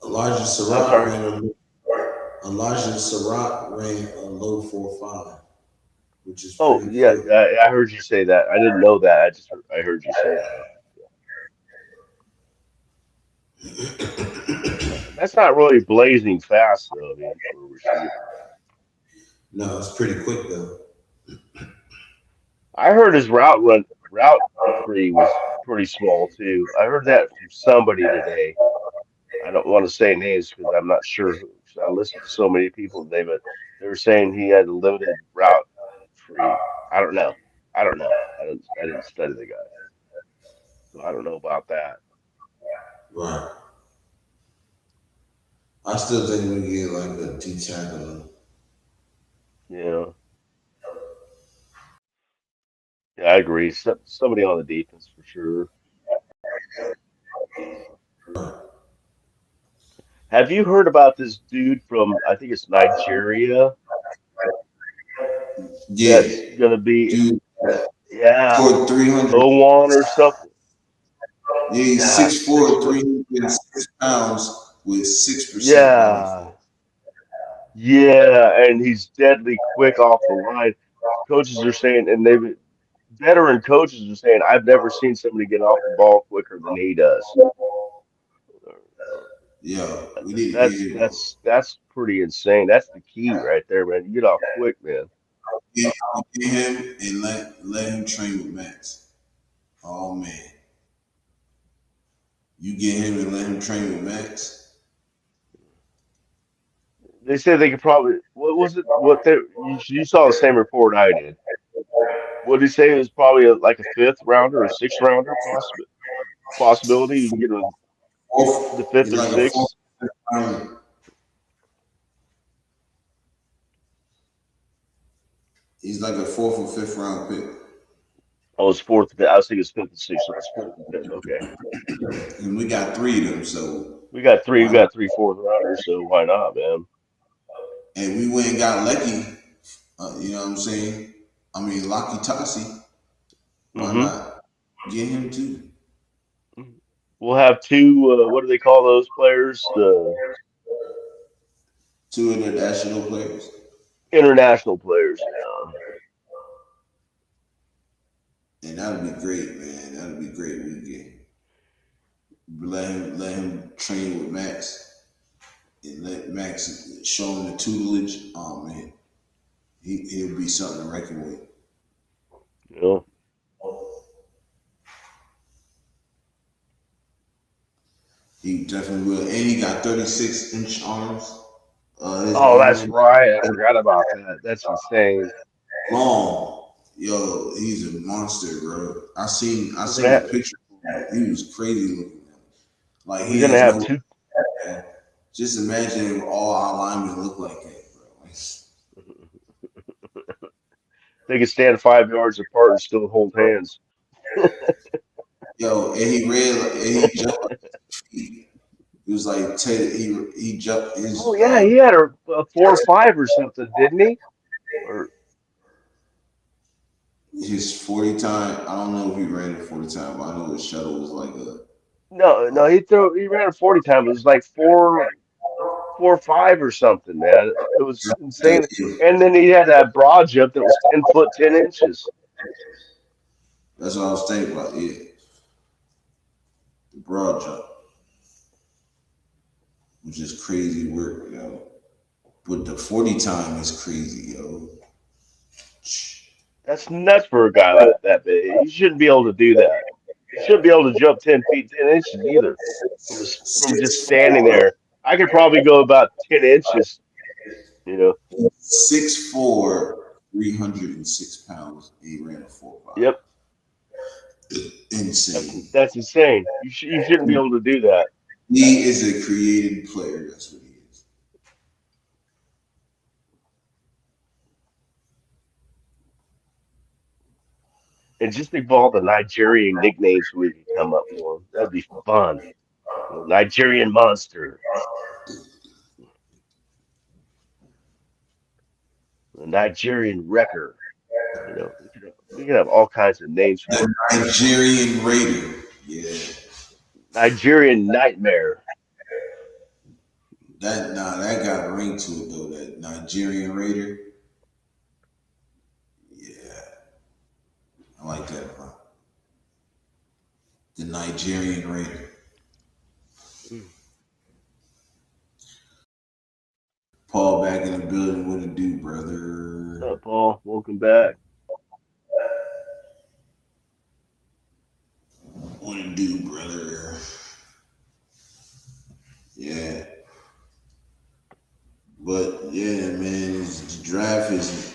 Elijah I'm Surratt sorry. ran a Elijah Surratt ran a low 4.5. which is Oh pretty yeah, cool. I heard you say that. I didn't know that. I heard you say that. That's not really blazing fast though. I mean, for a receiver. No, it's pretty quick though. I heard his route tree was pretty small too. I heard that from somebody today. I don't want to say names because I'm not sure who. 'Cause I listened to so many people today, but they were saying he had a limited route tree. I don't know. I don't know. I didn't study the guy, so I don't know about that. Right. I still think we get like a D tackle. Yeah, yeah, I agree. Somebody on the defense for sure. Have you heard about this dude from I think it's Nigeria Yeah, that's gonna be dude, yeah, scored 300. O1 or something? Yeah, he's Yeah, 6'4", 6 foot. 306 pounds with 6% body fat. Yeah, yeah, and he's deadly quick off the line. Coaches are saying, and they've veteran coaches are saying, I've never seen somebody get off the ball quicker than he does. Yeah, we need to get him. That's pretty insane. That's the key right there, man. You get off quick, man. Get him and let him train with Max. Oh man, you get him and let him train with Max. They said they could probably. What was it? What they you saw the same report I did. What did he say? It was probably like a fifth rounder or sixth rounder possibility. You can get him the Fourth, fifth he's or like a fourth. sixth. He's like a fourth or fifth round pick, Oh, it's fourth. I was thinking it's fifth and sixth, so it's fourth and fifth. Okay, and we got three of them. So we got three. We why not? got three fourth rounders, so why not, man? And we went and got Lecky. You know what I'm saying? I mean, Lucky Tassi. Why Mm-hmm. not get him too? We'll have two. What do they call those players? The Two international players. international players. Yeah. And that'd be great, man. That'd be great. We get let him train with Max and let Max show him the tutelage. Oh man, he'll be something to reckon with. You know. He definitely will. And he got 36-inch arms. His Oh, arm that's length right. I forgot about that. That's insane. long. Yo, he's a monster, bro. I We're seen gonna a have, picture of him. He was crazy looking. Like we're he gonna has have no. two. Just imagine if all our linemen look like that, bro. They can stand 5 yards apart and still hold hands. Yo, and he ran, and he jumped. He was like Ted. He jumped Oh his yeah, he had a 4.5 or something, didn't he? Or his 40 time. I don't know if he ran a 40 time, but I know his shuttle was like a. no, no, he ran a 40 time. It was like 4.5 or something, man. It was insane. And then he had that broad jump that was 10 foot 10 inches. That's what I was thinking about. Yeah, the broad jump, which is crazy work, yo. But the 40 time is crazy, yo. That's nuts for a guy that big. He shouldn't be able to do that. He shouldn't be able to jump 10 feet 10 inches either. From just Six standing four, there, I could probably go about 10 inches. You know. 6'4", 306 pounds. He ran a 4.5. Yep. Insane. That's insane. You shouldn't be able to do that. He is a created player. That's what he is. And just think of all the Nigerian nicknames we could come up for him. That'd be fun. You know, Nigerian monster, the Nigerian wrecker. You know, we could have all kinds of names for The him. Nigerian Raider. Yeah. Nigerian nightmare. That got a ring to it though. That Nigerian Raider. Nigerian Raider. Mm. Paul back in the building. What it do, What's brother? up, Paul? Welcome back. What it do, brother? Yeah, but yeah, man, the draft is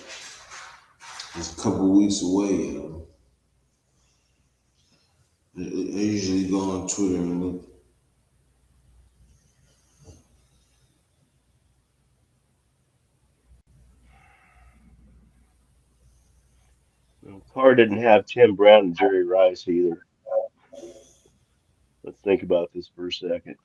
a couple weeks away. I usually go on Twitter and look. Well, Carr didn't have Tim Brown and Jerry Rice either. Let's think about this for a second.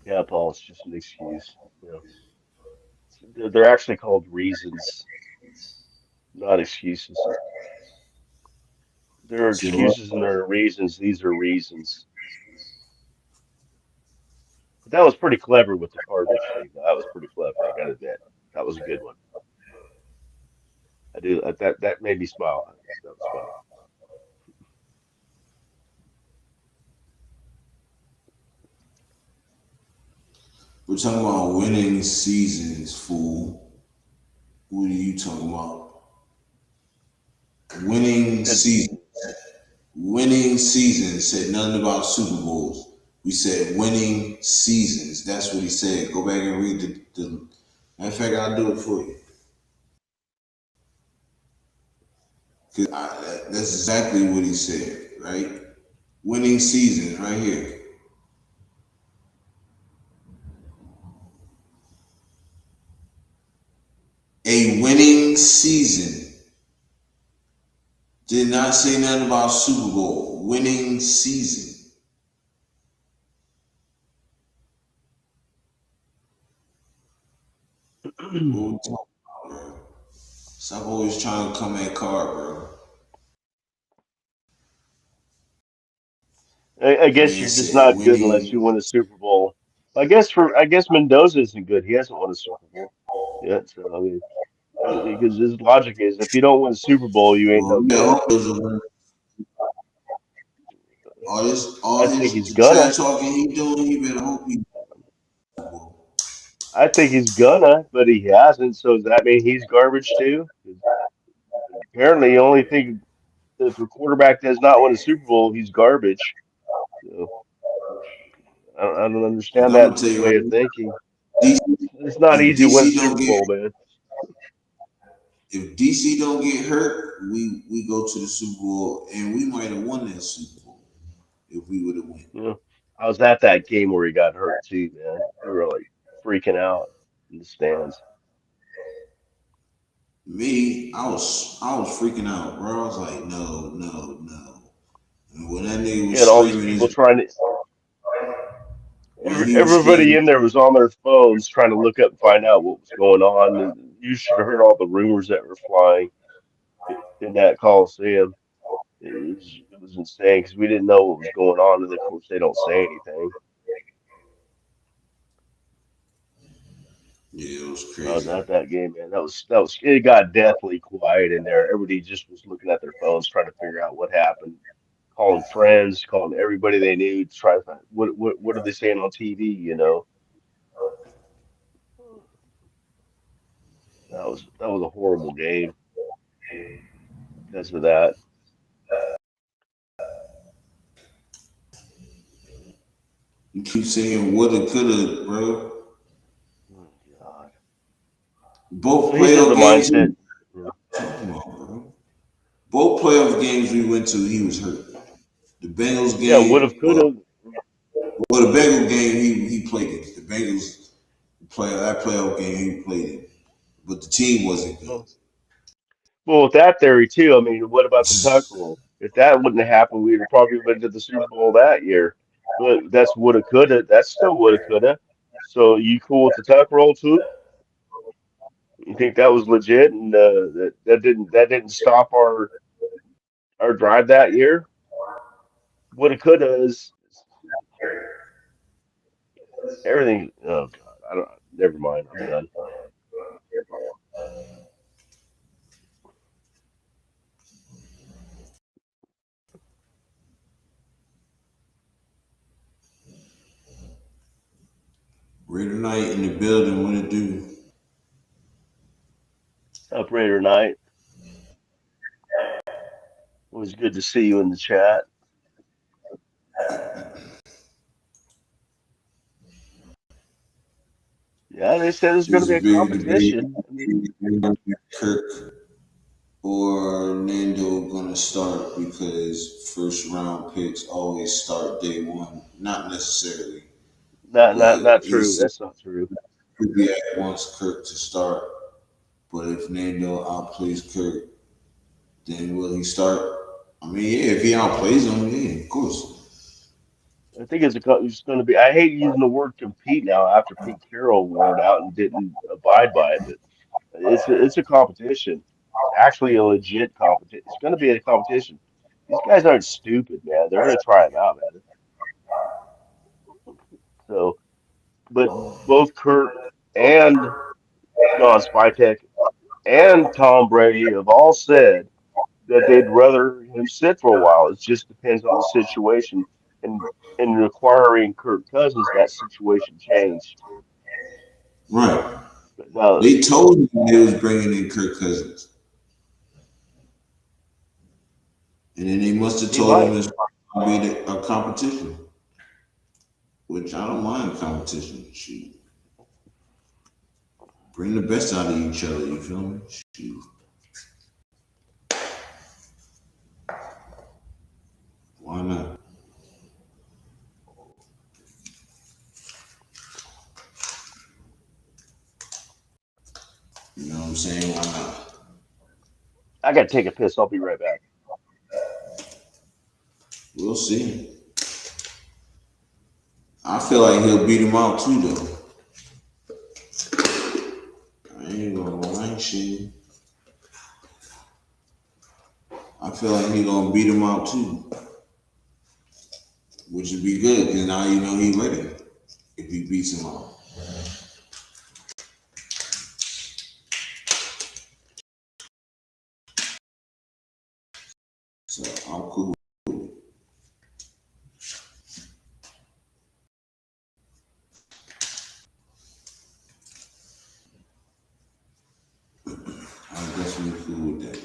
Yeah, Paul, it's just an excuse. You know, they're actually called reasons, not excuses. There are Say what? excuses and there are reasons. These are reasons. But that was pretty clever with the Cardinals thing. That was pretty clever. I gotta admit, that was a good one. I do that made me smile. That was funny. We're talking about winning seasons, fool. What are you talking about? Winning Said season. Winning seasons. Said nothing about Super Bowls. We said winning seasons. That's what he said. Go back and read the matter of fact, I'll do it for you. That's exactly what he said, right? Winning seasons, right here. A winning season. Did not say nothing about Super Bowl. Winning season. What we talking about, bro? Stop always trying to come at Carr, bro. I The guess man you're just said not good unless you winning. win a Super Bowl. I guess Mendoza isn't good. He hasn't won a Super Bowl yet. So I mean, because his logic is if you don't win a Super Bowl, you ain't Well, no yeah, good. all those are winning. I All think this he's the gonna. trash talking he doing, he better hope he. I think he's gonna, but he hasn't. So does that mean he's garbage too? 'Cause apparently, the only thing if a quarterback does not win a Super Bowl, he's garbage. So I don't Cause understand I'm gonna that tell you way right of now, thinking. DC, It's not if easy to win a DC don't Super get Bowl, man. if DC don't get hurt, we go to the Super Bowl and we might have won that Super Bowl if we would have won. You know, I was at that game where he got hurt too, man. We were like freaking out in the stands. Me, I was freaking out, bro. I was like, no, no, no. And when that nigga You was had all these screaming people his trying to. when he was Everybody screaming, in there was on their phones trying to look up and find out what was going on. And you should have heard all the rumors that were flying in that Coliseum. It was insane because we didn't know what was going on, and of course they don't say anything. yeah, it was I was crazy. at that game, man. That was it. Got deathly quiet in there. Everybody just was looking at their phones, trying to figure out what happened, calling friends, calling everybody they knew to try to find what are they saying on TV. That was a horrible game because of that. You keep saying woulda, coulda, bro. Oh, God. Both So he's of the playoff games. mindset. Yeah, Come on, bro. Both playoff games we went to, he was hurt. The Bengals yeah, would game, have, could have. well, the Bengals game he played it. The Bengals that playoff game he played it, but the team wasn't good. Well, with that theory too, I mean, what about the tuck rule? If that wouldn't have happened, we'd have probably been to the Super Bowl that year. But that's woulda, coulda. That's still woulda, coulda. So you cool with the tuck rule too? You think that was legit, and that didn't stop our drive that year? Woulda, coulda is everything. Oh God, I don't. Never mind. I'm done. Raider night in the building. What it do? Operator night. It was good to see you in the chat. Yeah, they said there's going to Is be a a big debate. competition. I mean, Kirk or Nando gonna start because first round picks always start day one. Not necessarily, not but true. he's That's not true. Kubiak wants Kirk to start. But if Nando outplays Kirk, then will he start? I mean, yeah, if he outplays him, yeah, of course. I think it's going to be. I hate using the word compete now after Pete Carroll wore it out and didn't abide by it, but it's a competition. It's actually a legit competition. It's going to be a competition. These guys aren't stupid, man. They're going to try it out, man. So, but both Kirk and Spytec and Tom Brady have all said that they'd rather him sit for a while. It just depends on the situation. And in requiring Kirk Cousins, that situation changed. Right. But now They told him they was bringing in Kirk Cousins, and then they must have he told him might. it's probably a competition, which I don't mind competition. Shoot, bring the best out of each other. You feel me? Shoot, why not? You know what I'm saying? Why not? I got to take a piss. I'll be right back. We'll see. I feel like he'll beat him out too, though. I ain't gonna lie, shit. I feel like he gonna beat him out too, which would be good because now you know he ready if he beats him out. So I'm cool. I'm definitely cool with that.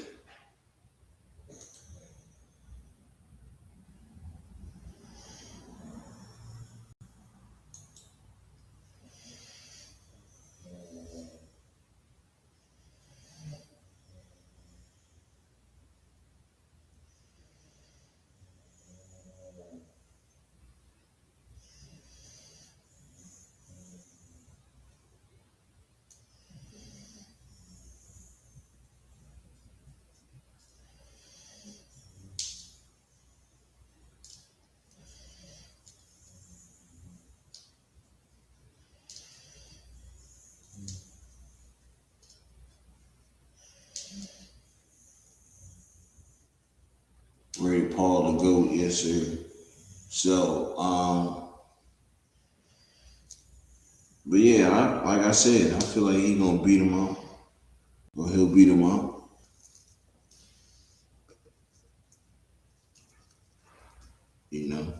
Ray Paul the GOAT, yes sir. So, but yeah, like I said, I feel like he gonna beat him out, or he'll beat him out. You know,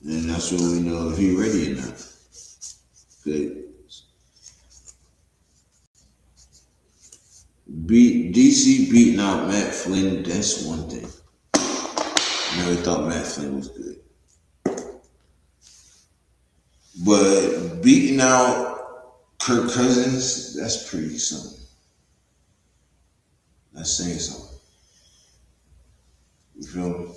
and that's when we know if he ready or not. Good. DC beating out Matt Flynn. That's one thing. I never thought Matt Flynn was good, but beating out Kirk Cousins, that's pretty something. That's saying something. You feel me?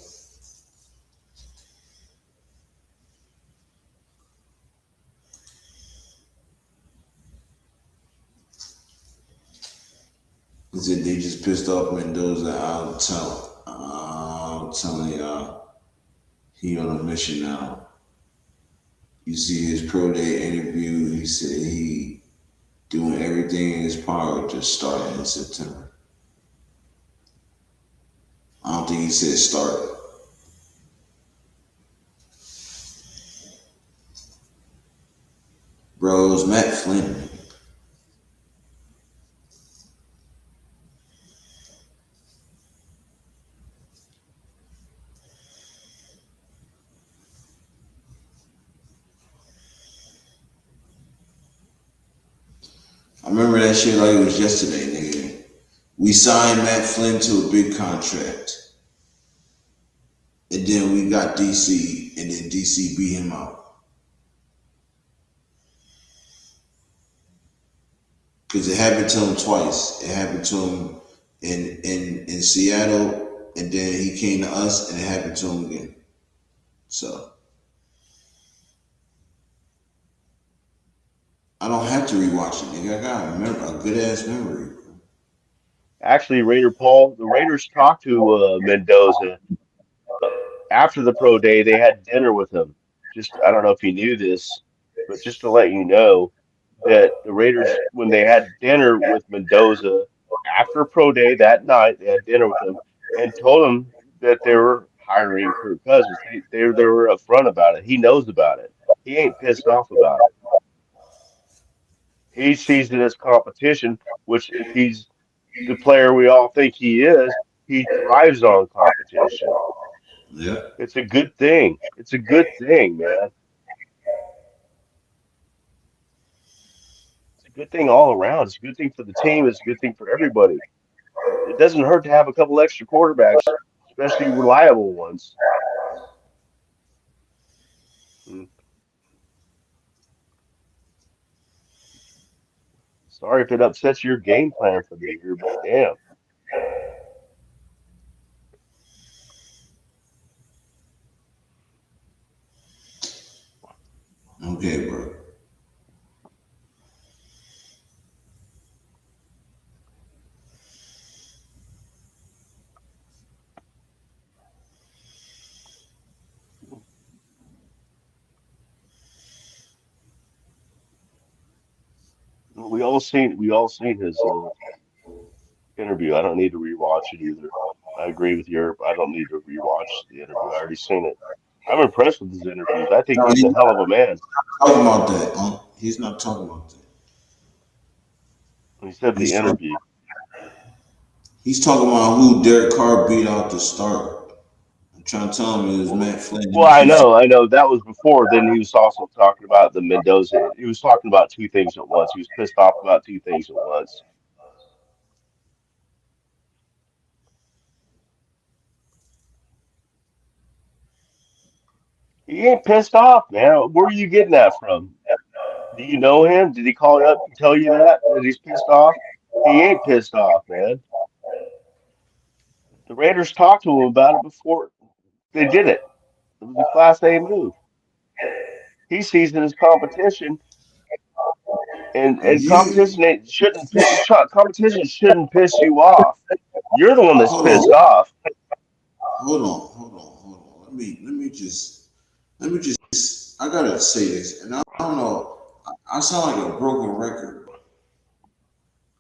He said they just pissed off Mendoza. I'm telling y'all, he on a mission now. You see his pro day interview. He said he doing everything in his power to start in September. I don't think he said start. Bro, it was Matt Flynn. I remember that shit like it was yesterday, nigga. We signed Matt Flynn to a big contract. And then we got DC, and then DC beat him out. Because it happened to him twice. It happened to him in Seattle, and then he came to us, and it happened to him again. So I don't have to rewatch it, nigga. I got a good ass memory. Actually, Raider Paul, the Raiders talked to Mendoza after the pro day. They had dinner with him. Just I don't know if you knew this, but just to let you know that the Raiders, when they had dinner with Mendoza after pro day that night, they had dinner with him and told him that they were hiring Kirk Cousins. They were upfront about it. He knows about it. He ain't pissed off about it. He sees it as competition, which if he's the player we all think he is, he thrives on competition. Yeah. It's a good thing. It's a good thing, man. It's a good thing all around. It's a good thing for the team. It's a good thing for everybody. It doesn't hurt to have a couple extra quarterbacks, especially reliable ones. Mm. Sorry if it upsets your game plan for the year, but damn. Okay, bro. We all seen his interview. I don't need to rewatch it either. I agree with Yurp. I don't need to rewatch the interview. I already seen it. I'm impressed with his interviews. I think No, he's he's a hell of not a man. talking about that. He's not talking about that. He said the He's talking. interview. He's talking about who Derek Carr beat out to start. I'm trying to tell him it was Well, Matt Flynn. well, I know. That was before. Then he was also talking about the Mendoza. He was talking about two things at once. He was pissed off about two things at once. He ain't pissed off, man. Where are you getting that from? Do you know him? Did he call you up and tell you that he's pissed off? He ain't pissed off, man. The Raiders talked to him about it before they did it. It was a Class A move. He sees it as competition, and You competition shouldn't piss you off. You're the one that's hold pissed on, off. hold on. Let me just. I gotta say this, and I don't know. I sound like a broken record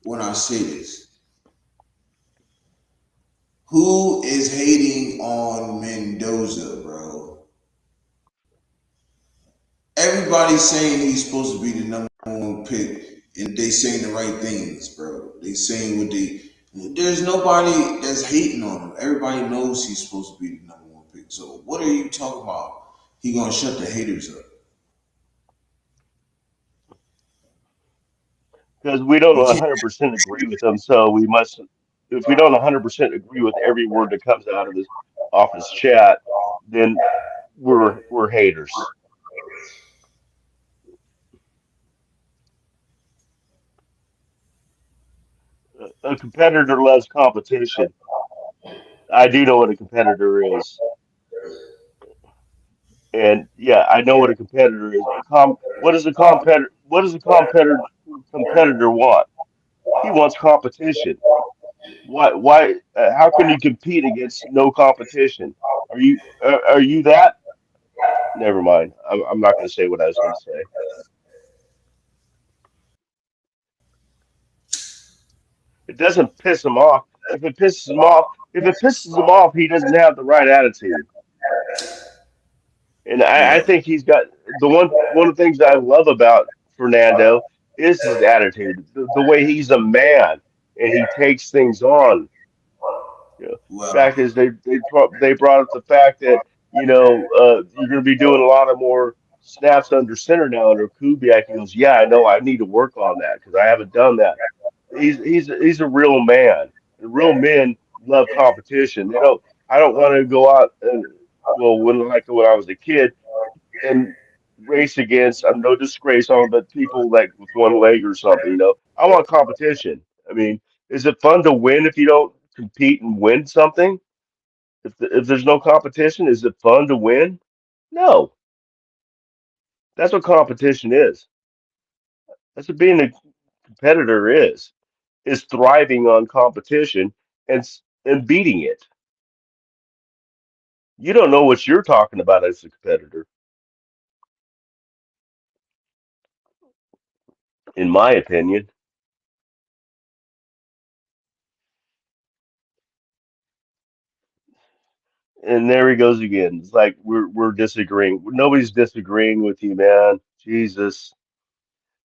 when I say this. Who is hating on Mendoza, bro? Everybody's saying he's supposed to be the number one pick, and they saying the right things, bro. They saying what they. There's nobody that's hating on him. Everybody knows he's supposed to be the number one pick. So what are you talking about? He gonna shut the haters up? Because we don't You can't. 100% agree with him. So we must, if we don't 100% agree with every word that comes out of his, off his chat, then we're haters. A competitor loves competition. I do know what a competitor is, and yeah, I know what a competitor is. What does a competitor? What does a competitor want? He wants competition. Why? Why? How can you compete against no competition? Are you that? Never mind. I'm not going to say what I was going to say. It doesn't piss him off. If it pisses him off, he doesn't have the right attitude. And I Yeah. think he's got one of the things I love about Fernando is his attitude, the way he's a man and he takes things on. You know, fact Well, is they brought up the fact that you're going to be doing a lot of more snaps under center now under Kubiak. He goes, yeah, I know, I need to work on that because I haven't done that. He's a real man. And real men love competition. They don't. I don't want to go out and well, when I was a kid and race against. I'm no disgrace on, but people like with one leg or something. I want competition. I mean, is it fun to win if you don't compete and win something? If there's no competition, is it fun to win? No. That's what competition is. That's what being a competitor is thriving on competition and beating it. You don't know what you're talking about as a competitor, in my opinion. And there he goes again. It's like we're disagreeing. Nobody's disagreeing with you, man. Jesus,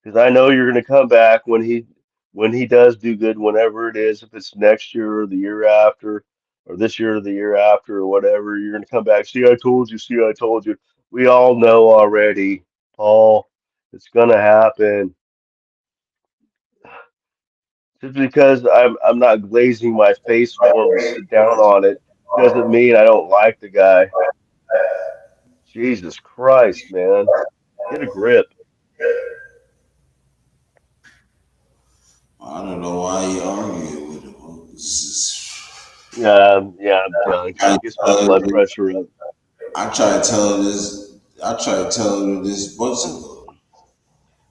because I know you're going to come back when he does do good, whenever it is, if it's next year or the year after, or this year or the year after, or whatever. You're going to come back. See, I told you. See, I told you. We all know already, Paul. It's going to happen. Just because I'm not glazing my face for him to sit down on it doesn't mean I don't like the guy. Jesus Christ, man. Get a grip. I don't know why you arguing with him. Yeah, I'm done. I, Gets my blood pressure up. I tried to tell her this. I tried to tell her this months ago.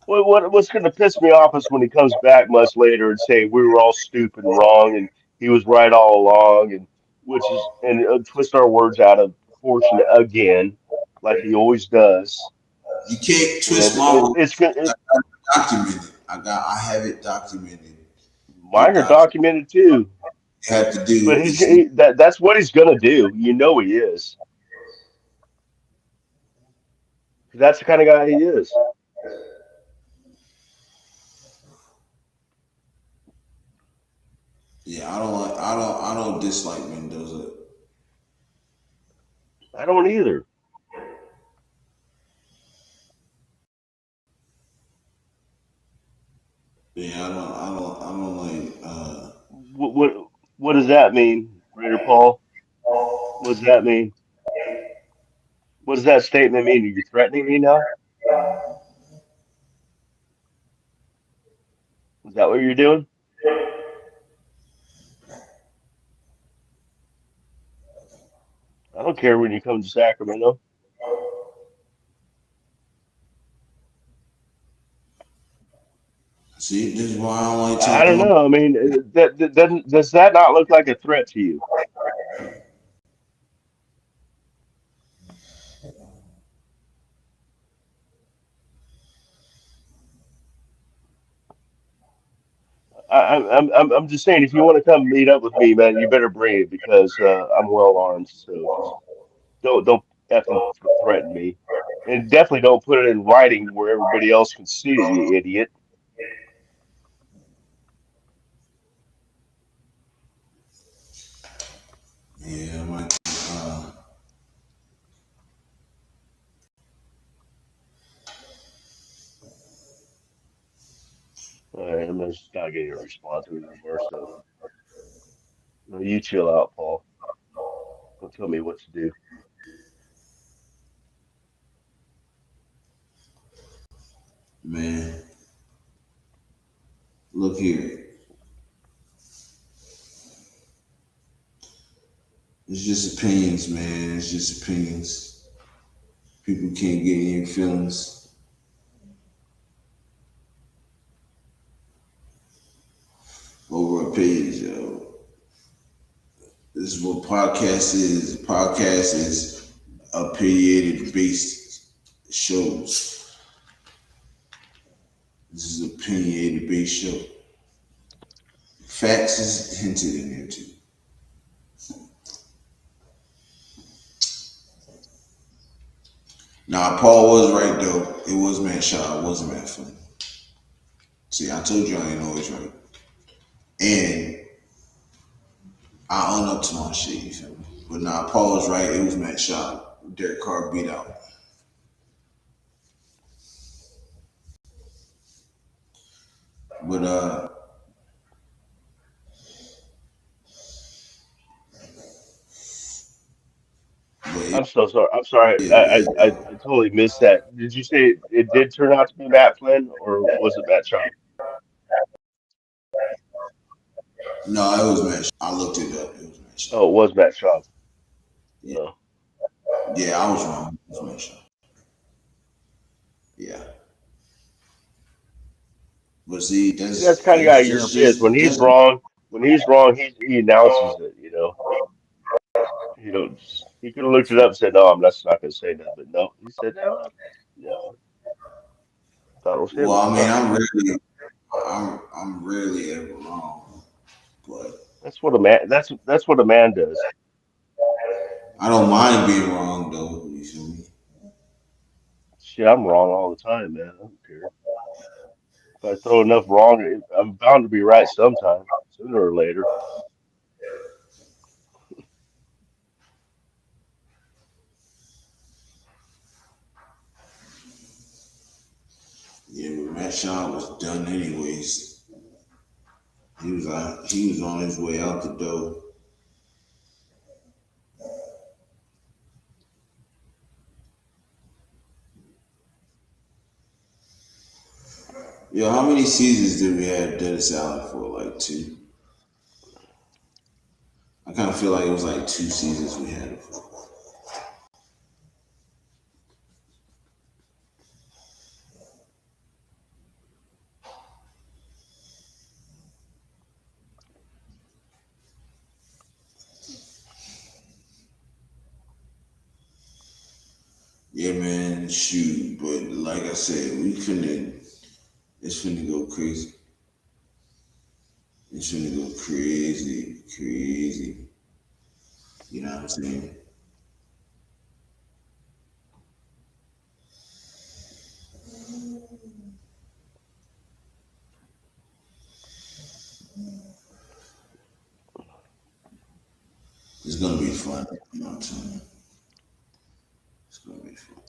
What's going to piss me off is when he comes back much later and say we were all stupid and wrong and he was right all along, and which is and twist our words out of proportion again, like he always does. You can't twist And my words. it's good. Documented. I have it documented. It Mine are documented too. have to do. But It's that's what he's gonna do. You know he is. That's the kind of guy he is. yeah. I don't like. I don't dislike Mendoza. I don't either. Yeah. I don't like. What what what does that mean, Raider Paul? What does that mean? What does that statement mean? Are you threatening me now? Is that what you're doing? I don't care when you come to Sacramento. See, this is why I don't like I don't telling. know. I mean, does that not look like a threat to you? I'm just saying, if you want to come meet up with me, man, you better bring it because I'm well armed. So just don't effing threaten me, and definitely don't put it in writing where everybody else can see it. You idiot. Yeah, my. All right, I'm just not getting a response anymore. So no, you chill out, Paul. Don't tell me what to do. Man, look here. It's just opinions, man. It's just opinions. People can't get in your feelings over opinions, yo. This is what podcast is. Podcast is opinionated based shows. This is an opinionated based show. Facts is hinted in there too. Now, Paul was right though. It was Matt Shaw. It wasn't Matt Flynn. See, I told you I ain't always right. And I own up to my shit, you feel me? But nah, Paul was right. It was Matt Shaw. Derek Carr beat out. But but I'm so sorry. I'm sorry. yeah, I totally missed that. Did you say it did turn out to be Matt Flynn or was it Matt Schaub? no, it was Matt Shaw. I looked it up. It was Matt Shaw. Oh, it was Matt Schaub. Yeah, Oh. yeah, I was wrong. It was Matt Shaw. Yeah, but see, See, that's the kind of guy Yurp is. When he's that's wrong, he announces it. He don't. He could have looked it up and said, "No, I'm just not going to say that." But no, he said, "No, no." Thought it was him well. at I the mean, time. I'm rarely ever wrong, but That's what a man. That's what a man does. I don't mind being wrong though. You feel me? Shit, I'm wrong all the time, man. I don't care. If I throw enough wrong, I'm bound to be right sometime, sooner or later. Yeah, but Matt Shaw was done anyways. He was on his way out the door. Yo, how many seasons did we have Dennis Allen for? Like two. I kind of feel like it was like 2 seasons we had him for. Yeah, man, shoot. But like I said, we couldn't. It's finna go crazy. It's finna go crazy, crazy. You know what I'm saying? It's gonna be fun. You know what I'm saying? It's gonna be fun.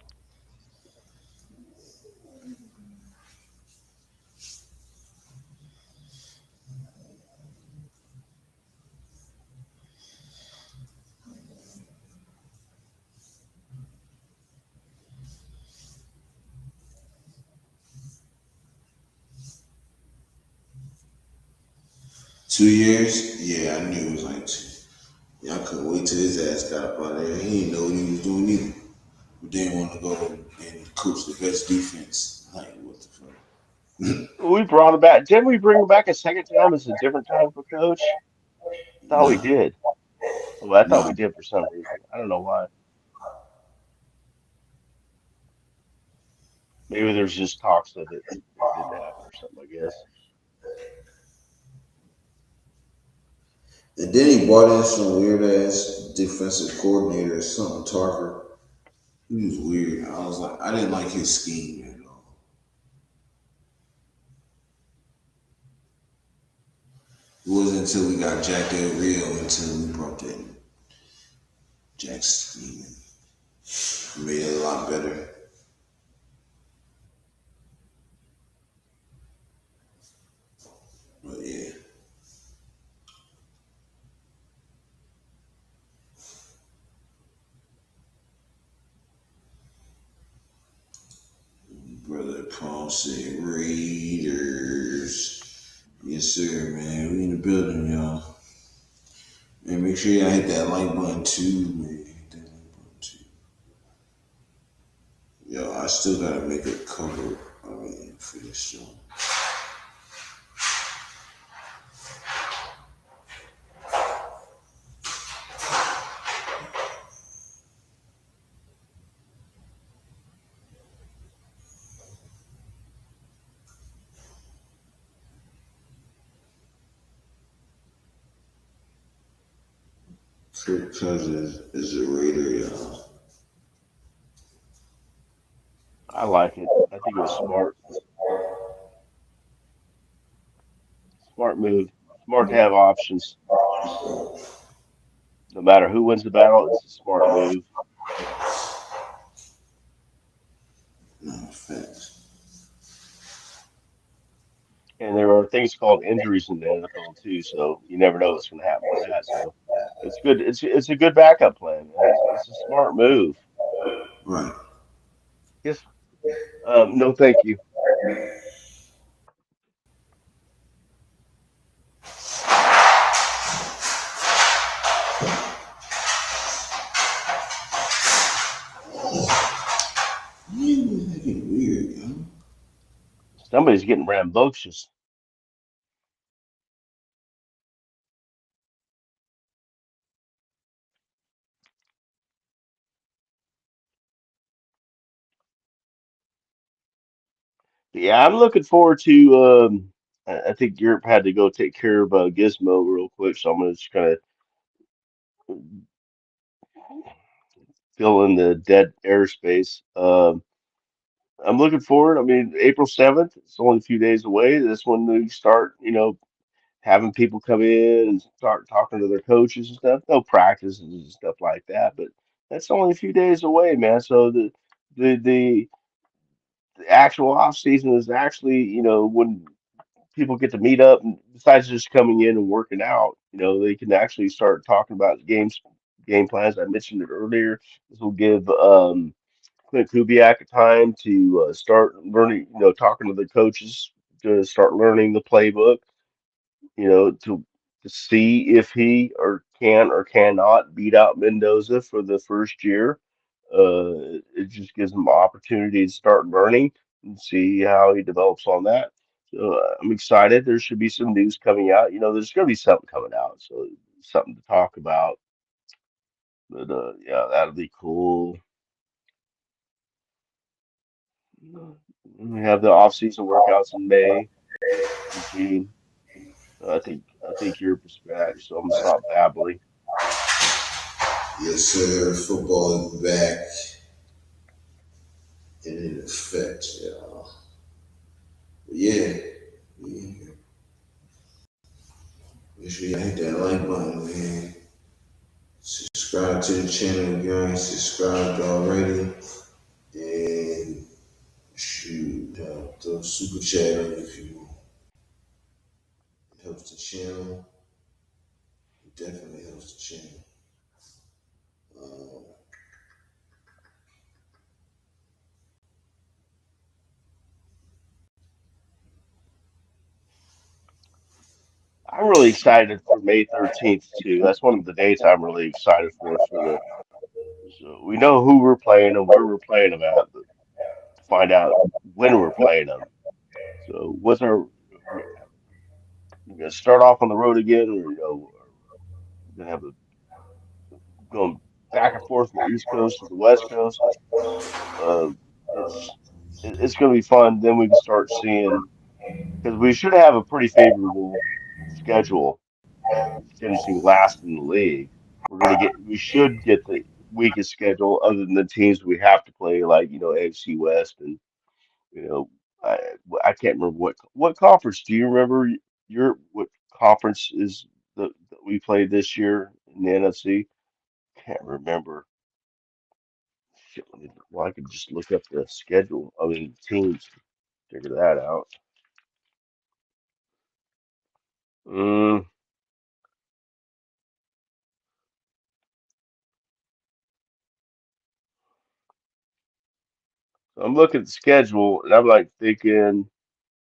2 years? Yeah, I knew it was like two. Yeah, I couldn't wait till his ass got up out of there. He didn't know what he was doing either. But didn't want to go and coach the best defense. Like, what the fuck? We brought him back. Didn't we bring him back a second time as a different type of coach? Thought we Nah, did. Well, I thought nah. we did for some reason. I don't know why. Maybe there's just talks of it. It didn't happen or something, I guess. And then he brought in some weird ass defensive coordinator, something Tarver. He was weird. I was like, I didn't like his scheme at all. It wasn't until we got Jack Del Rio until we brought that Jack's scheme and made it a lot better. But yeah. say Raiders. Yes, sir, man. We in the building, y'all. Man, make sure y'all hit that like button too, man. Hit that like button too. Yo, I still gotta make a cover. I mean, for this show. Kirk Cousins is a Raider, y'all. I like it. I think it was smart move, smart to have options. No matter who wins the battle, it's a smart move. No, facts. And there are things called injuries in the NFL too, so you never know what's going to happen with that. So it's good. It's a good backup plan, man. It's a smart move. Right. Yes. No, thank you. Man, that get weird, yo. Somebody's getting rambunctious. Yeah, I'm looking forward to. I think Europe had to go take care of Gizmo real quick, so I'm gonna just kind of fill in the dead airspace. I'm looking forward. I mean, April 7th. It's only a few days away. That's when we start. Having people come in and start talking to their coaches and stuff. No practices and stuff like that, but that's only a few days away, man. So the the actual off season is actually, when people get to meet up and besides just coming in and working out, they can actually start talking about game plans. I mentioned it earlier. This will give Clint Kubiak a time to start learning, talking to the coaches to start learning the playbook, to see if he or can or cannot beat out Mendoza for the first year. It just gives him opportunity to start learning and see how he develops on that. So I'm excited. There should be some news coming out. There's going to be something coming out, so something to talk about. But yeah, that'll be cool. We have the off-season workouts in May and June. I think Europe is back, so I'm gonna stop babbling. Yes, sir. Football is back and in effect, y'all. But yeah, yeah. Make sure you hit that like button, man. Subscribe to the channel if you ain't subscribed already. And shoot, throw a super chat in if you want. It helps the channel. It definitely helps the channel. Um, I'm really excited for May 13th too. That's one of the dates I'm really excited for the. So we know who we're playing and where we're playing them at, but to find out when we're playing them. So what's our? We're gonna start off on the road again, or we're gonna have a going back and forth from the East Coast to the West Coast. Uh, it's gonna be fun. Then we can start seeing because we should have a pretty favorable schedule finishing last in the league. We should get the weakest schedule other than the teams we have to play, like, AFC West and, you know, I I can't remember what conference. Do you remember what conference is that we played this year in the NFC? Can't remember. Shit, well, I could just look up the schedule. I mean, teams, figure that out. Mm, I'm looking at the schedule, and I'm like thinking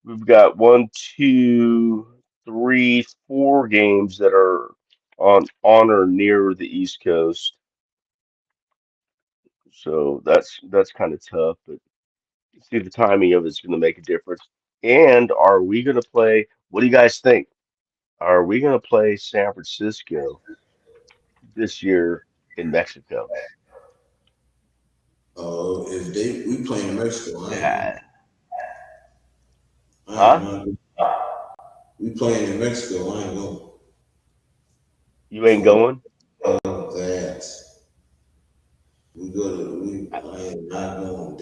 we've got one, two, three, 4 games that are on or near the East Coast. So that's kind of tough, but see the timing of it's going to make a difference. And are we going to play? What do you guys think? Are we going to play San Francisco this year in Mexico? If we playing in Mexico, I ain't Yeah. going. I am Huh? not. We playing in Mexico, I ain't going. You ain't going? That we go to I am not going.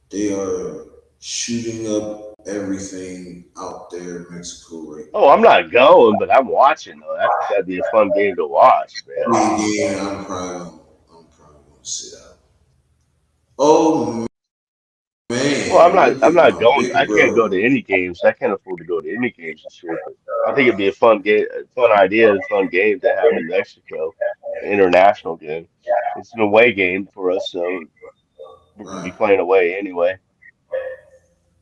They are shooting up everything out there in Mexico right Oh, I'm not going, but I'm watching though. I think that'd be a fun game to watch, man. now. Yeah, I'm probably gonna sit out. Oh Well, man, look I'm at not my going. I big can't go bro. to any games. I can't afford to go to any games this year, but I think it'd be a fun game, a fun idea, a fun game to have in Mexico, international game. It's an away game for us, so we're going to be Right. playing away anyway.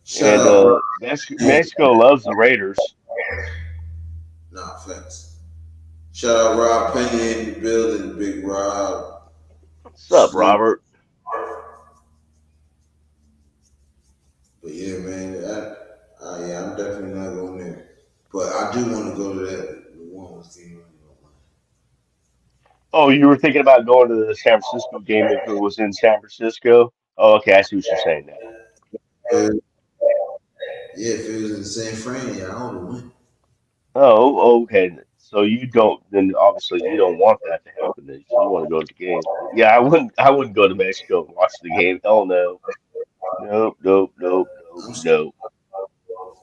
Shout And out Rob. Mexico loves the Raiders. Nah, facts. Shout out Rob Penny in the building, Big Rob. What's up, Salute. Robert? But yeah, man, yeah, I'm definitely not going there. But I do want to go to that New Orleans game. Oh, you were thinking about going to the San Francisco game if it was in San Francisco? Oh, okay, I see what you're saying now. Uh, yeah, if it was in the same frame, yeah, I would have went. Oh, okay. So you don't, then obviously you don't want that to happen. Then you want to go to the game. But yeah, I wouldn't go to Mexico and watch the game. Hell no. Nope, nope, nope, nope, I'm nope.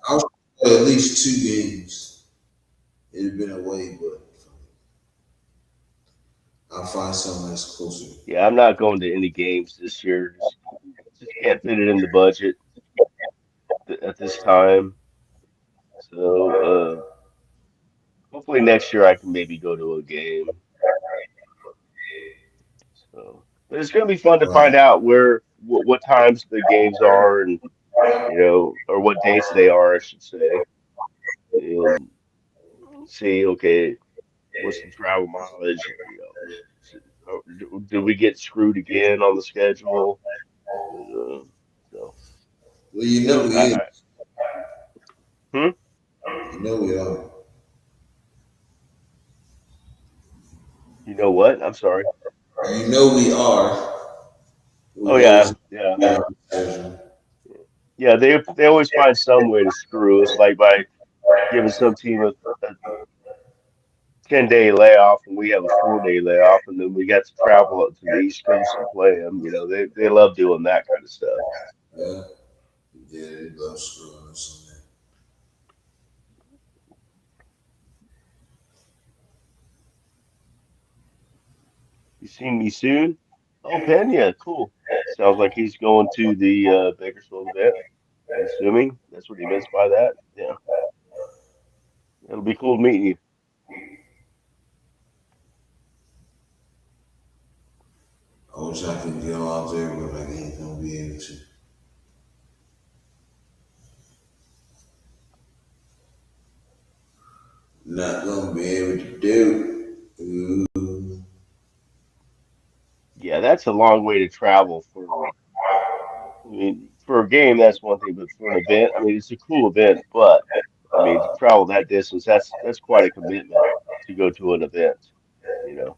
I was at least 2 games. It'd been away, but I'll find something that's closer. Yeah, I'm not going to any games this year. Just can't fit it in the budget at this time. So hopefully next year I can maybe go to a game. So, but it's gonna be fun to find Right. out what times the games are and or what dates they are, I should say, and see, okay, what's the travel mileage? Do we get screwed again on the schedule? So, Well, you know no, we is. hmm? You know we are. You know what? I'm sorry. You know we are. Oh We yeah, always yeah, have a schedule. yeah. They always find some way to screw us, like by giving some team a 10-day layoff and we have a 4-day layoff, and then we got to travel up to the East Coast and play them. They love doing that kind of stuff. Yeah. Yeah, they love screwing us on You seen me soon? Oh, Pena, cool. Sounds like he's going to the Bakersfield event. I'm assuming that's what he meant by that. Yeah, it'll be cool meeting you. that. I wish I could get out there, but I ain't gonna be able to. Not gonna be able to do. Ooh. Yeah, that's a long way to travel for. I mean, for a game, that's one thing, but for an event, I mean, it's a cool event, but I mean, to travel that distance, that's quite a commitment to go to an event. You know,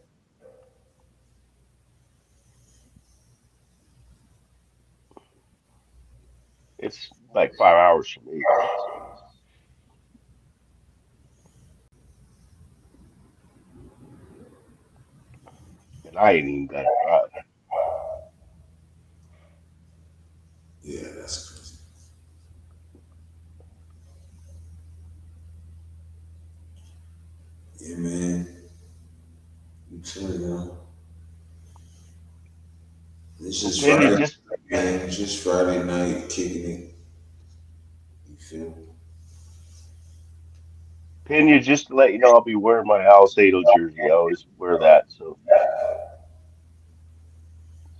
it's like 5 hours for me. So, and I ain't even got to drive. Yeah, that's crazy. Yeah, man. I'm telling you, it's Well, just Pena, Friday, just man. It's just Friday night kicking it. You feel me? Pena, just to let you know, I'll be wearing my Alcedo jersey. I always wear that. So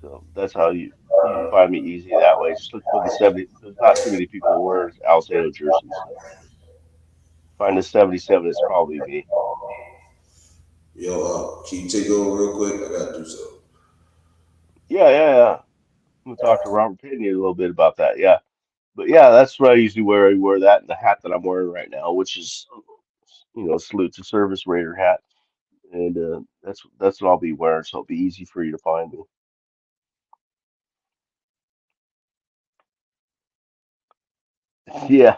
So that's how you can find me easy that way. Just look for the 70. There's not too many people wearing Alzado jerseys, so find the 77. It's probably me. Yo, can you take over real quick? I gotta do so. Yeah, yeah, yeah. I'm gonna talk to Robert Pitney a little bit about that. Yeah, but yeah, that's what I usually wear. I wear that and the hat that I'm wearing right now, which is salute to service Raider hat, and that's what I'll be wearing. So it'll be easy for you to find me. Yeah,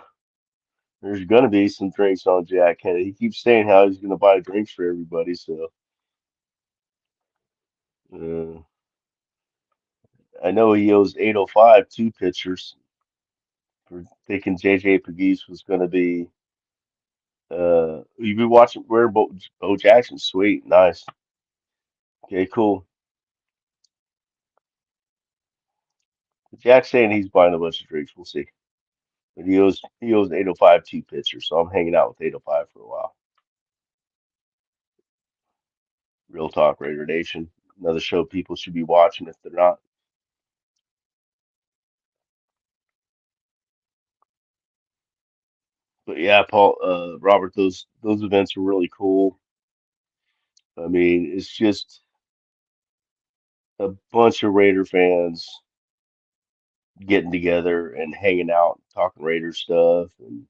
there's gonna be some drinks on Jack Kennedy. He keeps saying how he's gonna buy drinks for everybody. So uh, I know he owes 805 two pitchers for thinking JJ Pegues was gonna be. You be watching where Bo Jackson? Sweet, nice. Okay, cool. Jack's saying he's buying a bunch of drinks. We'll see. But he owes 805 two pitchers, so I'm hanging out with 805 for a while. Real Talk Raider Nation. Another show people should be watching if they're not. But yeah, Paul, Robert, those events are really cool. I mean, it's just a bunch of Raider fans getting together and hanging out, talking Raider stuff, and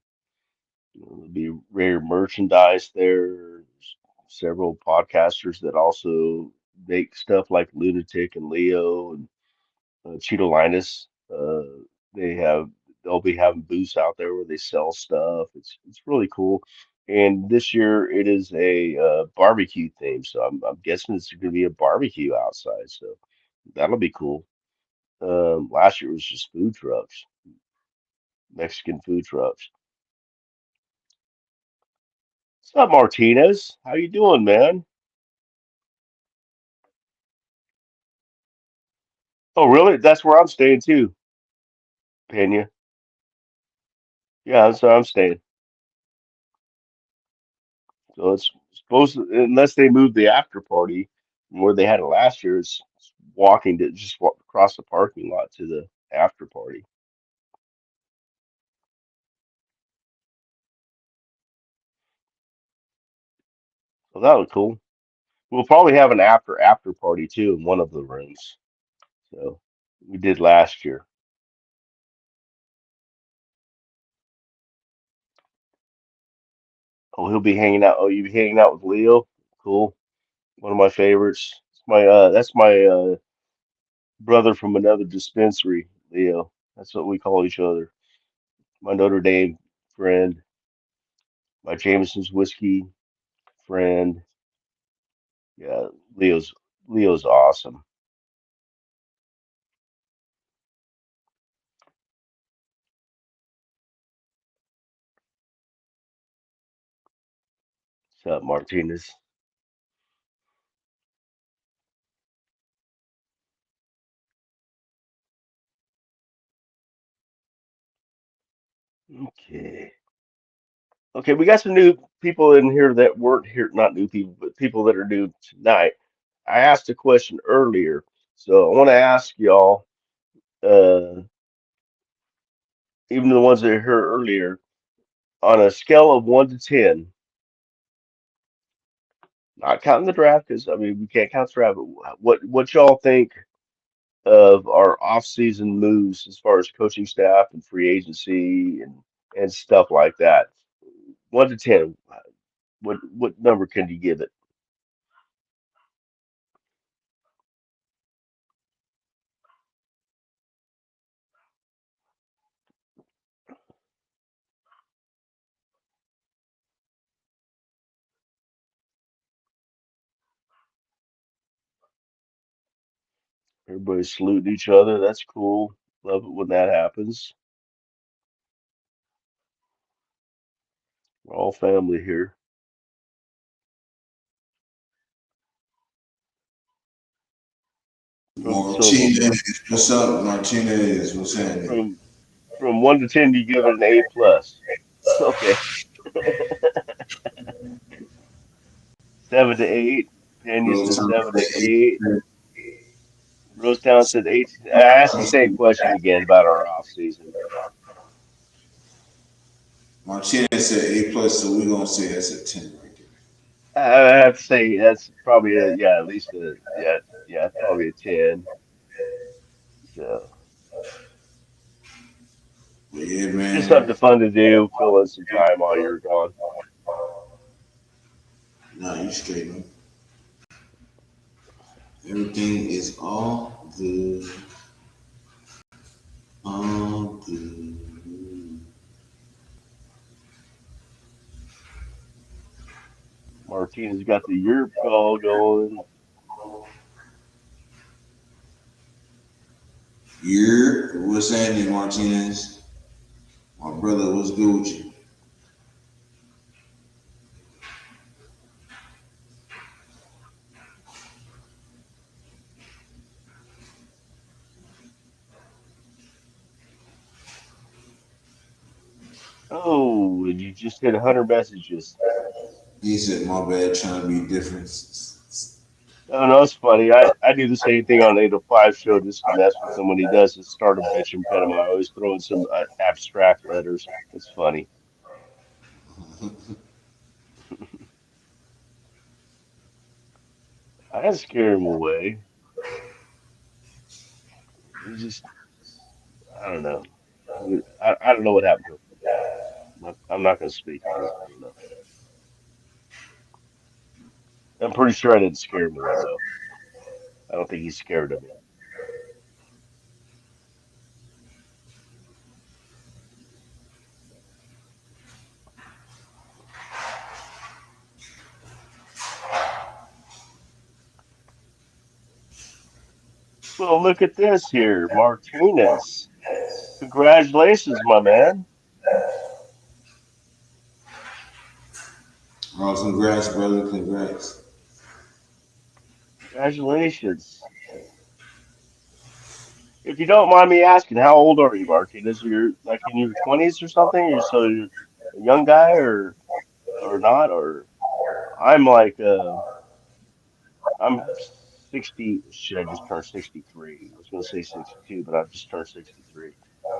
there'll be Raider merchandise there. There's several podcasters that also make stuff like Lunatic and Leo and Cheeto Linus. They have they'll be having booths out there where they sell stuff. It's really cool. And this year it is a barbecue theme, so I'm guessing it's going to be a barbecue outside. So that'll be cool. Last year was just food trucks, Mexican food trucks. What's up, Martinez? How you doing, man? Oh, really? That's where I'm staying too, Pena. Yeah, that's where I'm staying. So it's supposed to, unless they move the after party from where they had it last year, it's walking to just walk across the parking lot to the after party. So that was cool. We'll probably have an after party too in one of the rooms. So we did last year. Oh, he'll be hanging out. Oh, you be hanging out with Leo? Cool. One of my favorites. It's my that's my brother from another dispensary, Leo. That's what we call each other. My Notre Dame friend, my Jameson's whiskey friend. Yeah, Leo's awesome. What's up, Martinez? Okay. Okay, we got some new people in here that weren't here, not new people, but people that are new tonight. I asked a question earlier, so I want to ask y'all, uh, even the ones that are here earlier, on a scale of 1 to 10, not counting the draft, because I mean we can't count the draft, but what y'all think of our off-season moves as far as coaching staff and free agency and stuff like that? 1 to 10, what number can you give it? Everybody's saluting each other. That's cool. Love it when that happens. We're all family here. From so Martinez, what's up, Martinez? What's happening? from from 1 to 10, you give it an A plus. Okay, 7 to 8. Pena Real says time. 7 to 8. Rose Town said eight. I asked the same question again about our off season. Martinez said A plus, so we're gonna say that's a 10 right there. I have to say that's probably a yeah, at least a yeah, probably a 10. So But yeah, just man. something fun to do, fill in some time while you're gone. Nah, you straight, man. Everything is all good. All good. Martinez got the Yurp call going. What's happening, Martinez? My brother, what's good with you? Oh, and you just hit 100 messages. He said, my bad, trying to be different. Oh, no, it's funny. I do the same thing on 805 show just to mess with him when he does his start a bitch and pet him. I always throw in some abstract letters. It's funny. I didn't scare him away. He just, I don't know. I don't know what happened to him. I'm not going to speak on it. I don't know. I'm pretty sure I didn't scare him away, though. I don't think he's scared of me. Well, look at this here. Martinez. Congratulations, my man. Oh, congrats, brother. Congrats. Congratulations. If you don't mind me asking, how old are you, Martinez? You're like in your 20s or something? You're a young guy or not? Or I'm like I'm 60. Shit, I just turned 63. I was gonna say 62, but I've just turned 63.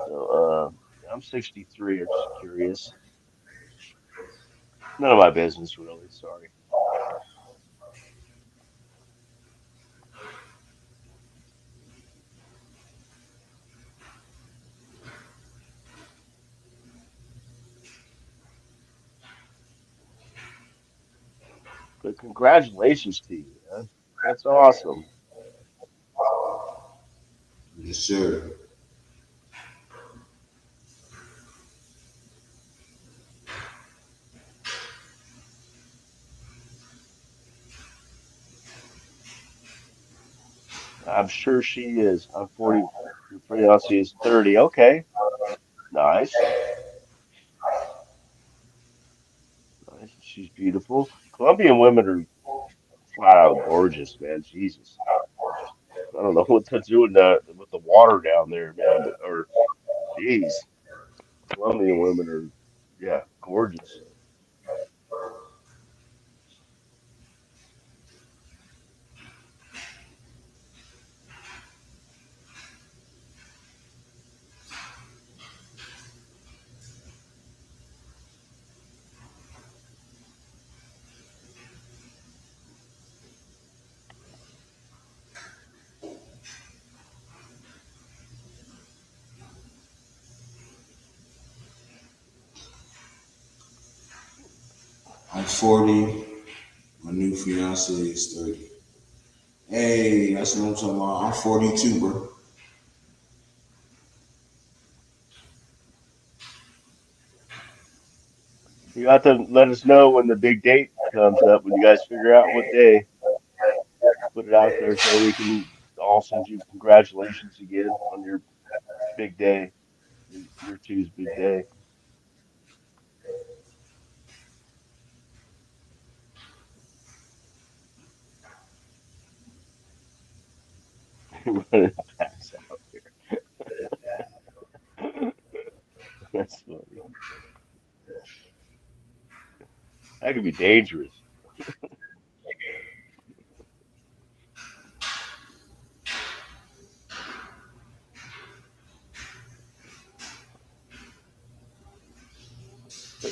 So I'm 63. I'm just curious. None of my business really. Sorry. But congratulations to you, man. That's awesome. Yes, sir. I'm sure she is. I'm 40. Your fiance is 30. Okay, nice. Nice. She's beautiful. Colombian women are flat out gorgeous, man. Jesus. I don't know what to do with the water down there, man. But or, jeez, Colombian women are, yeah, gorgeous. I'm 40. My new fiance is 30. Hey, that's what I'm talking about. I'm 42, bro. You have to let us know when the big date comes up. When you guys figure out what day, put it out there so we can all send you congratulations again on your big day, your two's big day. Running pass out here. That's funny. That could be dangerous.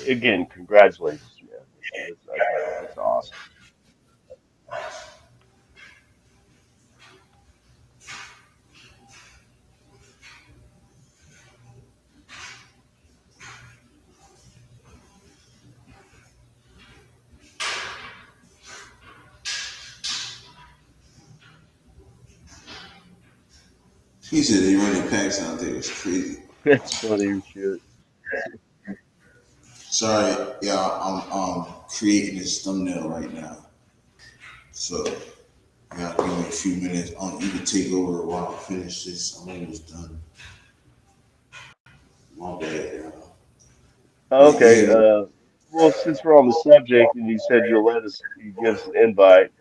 Again, congratulations, man. That's awesome. He said they running packs out there. It's crazy. That's funny as shit. Sorry, y'all. I'm creating this thumbnail right now. So y'all give me a few minutes. You can take over while I finish this. I'm almost done. My bad, y'all. But Okay. yeah, Well, since we're on the subject, and you said you give us an invite.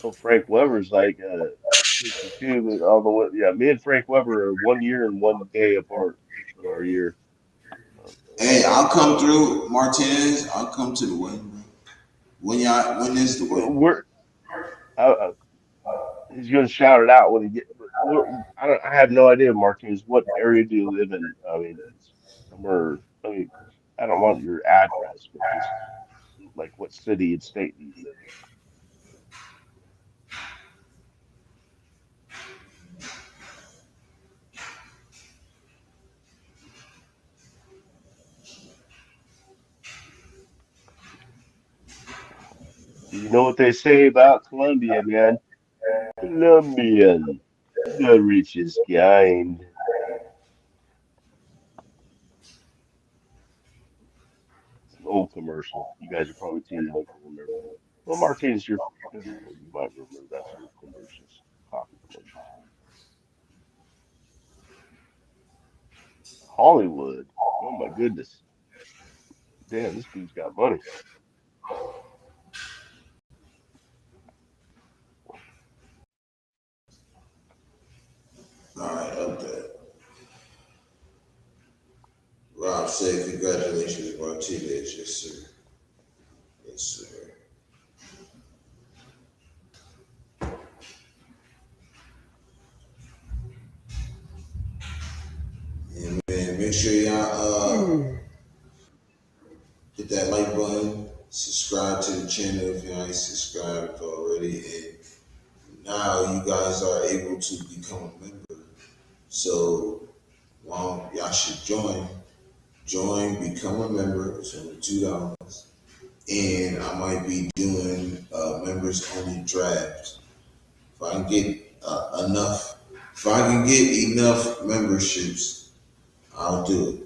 Oh, Frank Weber's like 62, but all the way, yeah, me and Frank Weber are 1 year and 1 day apart on our year. hey, I'll come through Martinez. I'll come to the wedding. Bro. When is the wedding? We're he's gonna shout it out when he get. But I don't. I have no idea, Martinez. What area do you live in? I mean, it's somewhere. I mean, I don't want your address, but just like what city and state do you live in? You know what they say about Colombia, man? Colombian, the richest kind. It's an old commercial. You guys are probably too young to remember that. Well, Martinez, you might remember that from the commercials, coffee commercials. Hollywood. Oh my goodness. Damn, this dude's got money. All right, up there. Rob said, "Congratulations, Martinez." Yes, sir. Yes, sir. And man, make sure y'all hit that like button, subscribe to the channel if you ain't subscribed already, and now you guys are able to become a member. So, y'all should join. Join, become a member. It's only $2, and I might be doing members only draft. If I can get enough, if I can get enough memberships, I'll do it.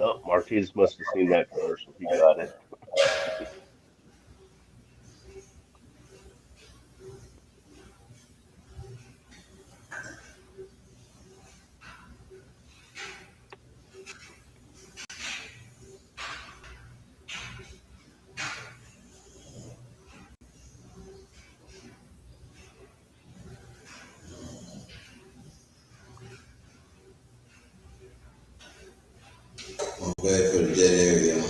Oh, Martinez must have seen that commercial. He got it. I'm glad for the dead area.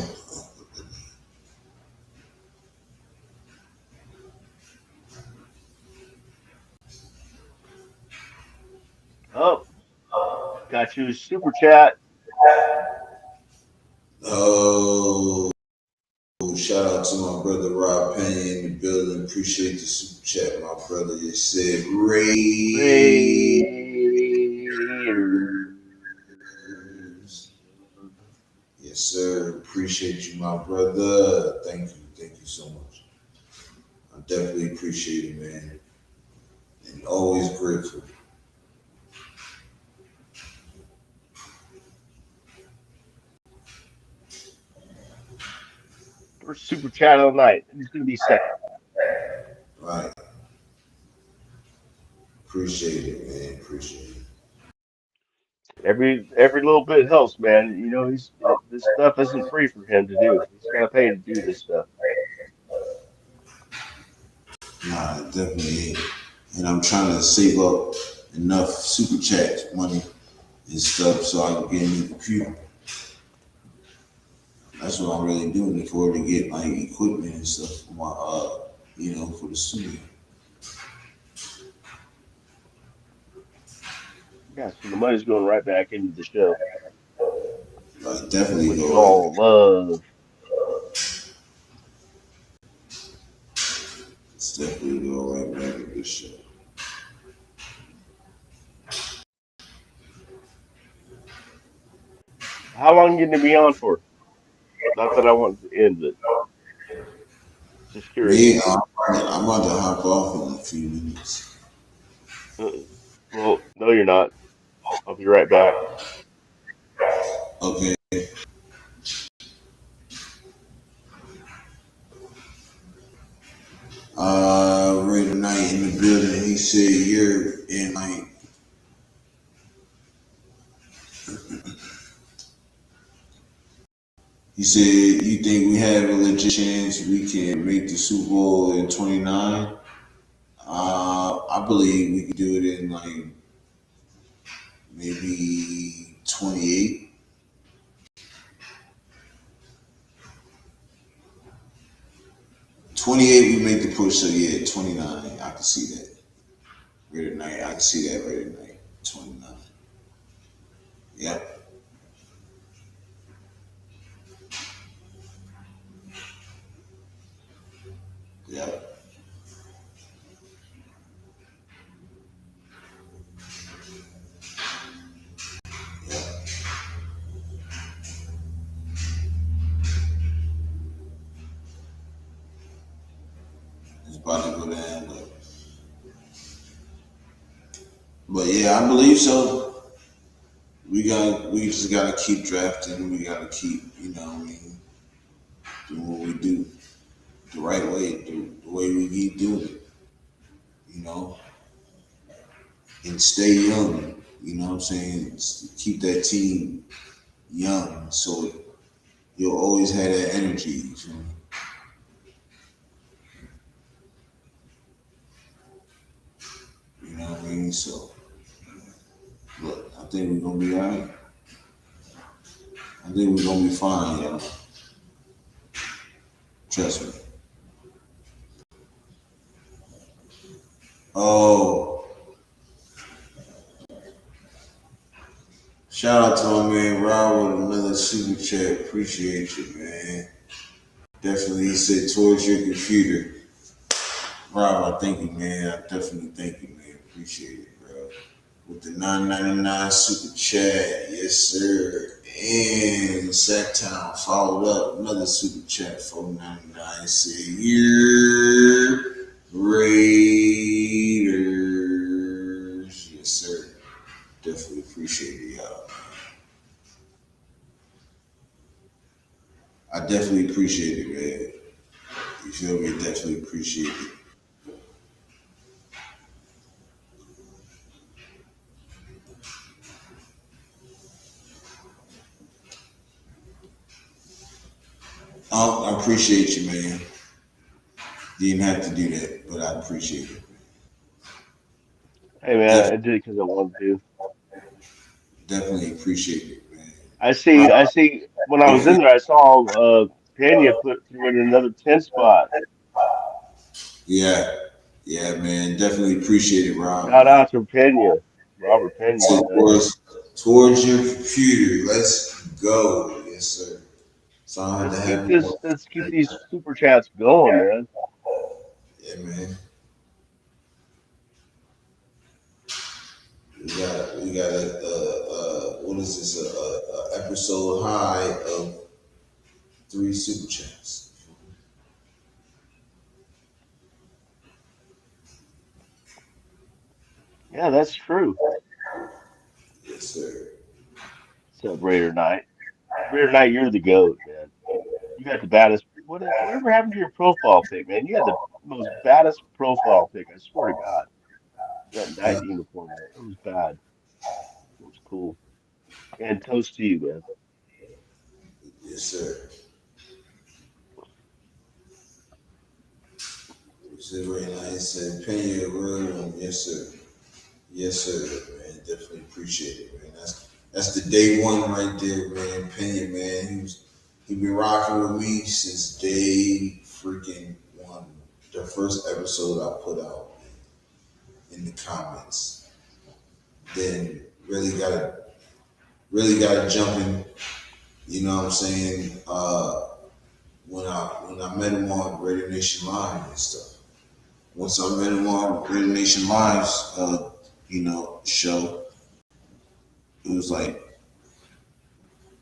Oh, got you a super chat. Oh, shout out to my brother Rob Penny in the building. Appreciate the super chat, my brother. You said Raiders. Raiders. Yes, sir. Appreciate you, my brother. Thank you. Thank you so much. I definitely appreciate it, man. And always grateful. First super chat of the night. Who's going to be second? Right. Appreciate it, man. Appreciate it. Every little bit helps, man. You know, this stuff isn't free for him to do. He's got to pay to do this stuff. Nah, it definitely ain't. And I'm trying to save up enough super chat money and stuff so I can get a new computer. That's what I'm really doing for to get like equipment and stuff for my for the studio. Yeah, so the money's going right back into the show, Like definitely which you go right all back. love. It's definitely go right back to this show. How long you gonna be on for? Not that I want to end it. Just curious. Me, I'm about to hop off in a few minutes. Uh-uh. Well, no, you're not. I'll be right back. Okay. Ray tonight in the building. He said you're in like. He said you think we have a legit chance we can make the Super Bowl in 29. I believe we could do it in like maybe 28. 28 we make the push, so yeah, 29. I can see that. Right tonight. I can see that right tonight. 29. Yep. Yep. Yep. It's about to go down, but yeah, I believe so. We just gotta keep drafting. We gotta keep, doing what we do the right way, the way we keep doing it, you know, and stay young. You know what I'm saying? Keep that team young, so you'll always have that energy. You feel me? You know what I mean? So look, I think we're gonna be alright. I think we're gonna be fine, y'all. Trust me. Oh, shout out to my man Rob with another super chat. Appreciate you, man. Definitely, he said towards your computer. Rob, I thank you, man. I definitely thank you, man. Appreciate it, bro. With the 9.99 super chat, yes sir. And Sacktown followed up another super chat, 4.99. Said year Raiders, yes sir. Definitely appreciate it, y'all. I definitely appreciate it, man. You feel me? Definitely appreciate it. I appreciate you, man. You didn't have to do that, but I appreciate it. Hey man, I Definitely, did it because I wanted to. definitely appreciate it, man. I Rob, see. I see. When I was in there, I saw Pena put threw in another 10 spot. yeah, yeah, man. Definitely appreciate it, Rob, Shout man. out to Pena, Robert Pena, So man. towards your computer. Let's go. Yes, sir. So I had to Let's keep have this. more. Let's keep these super chats going, man. Yeah, man. We got what is this? A episode high of 3 super chats. Yeah, that's true. Yes, sir. What's up, Raider Knight? Raider Knight, you're the goat, man. You got the baddest. Whatever happened to your profile pic, man? You had the most baddest profile pic. I swear to God. That night uniform, man. It was bad. It was cool. And toast to you, man. Yes, sir. It's very nice and paying your real one. Yes, sir. Yes, sir. Man, definitely appreciate it, man. That's the day one right there, man. Pena, man. He been rocking with me since day freaking one. The first episode I put out in the comments. Then really gotta jump in. You know what I'm saying? When I met him on Radio Nation Live and stuff. Once I met him on Radio Nation Live's show, it was like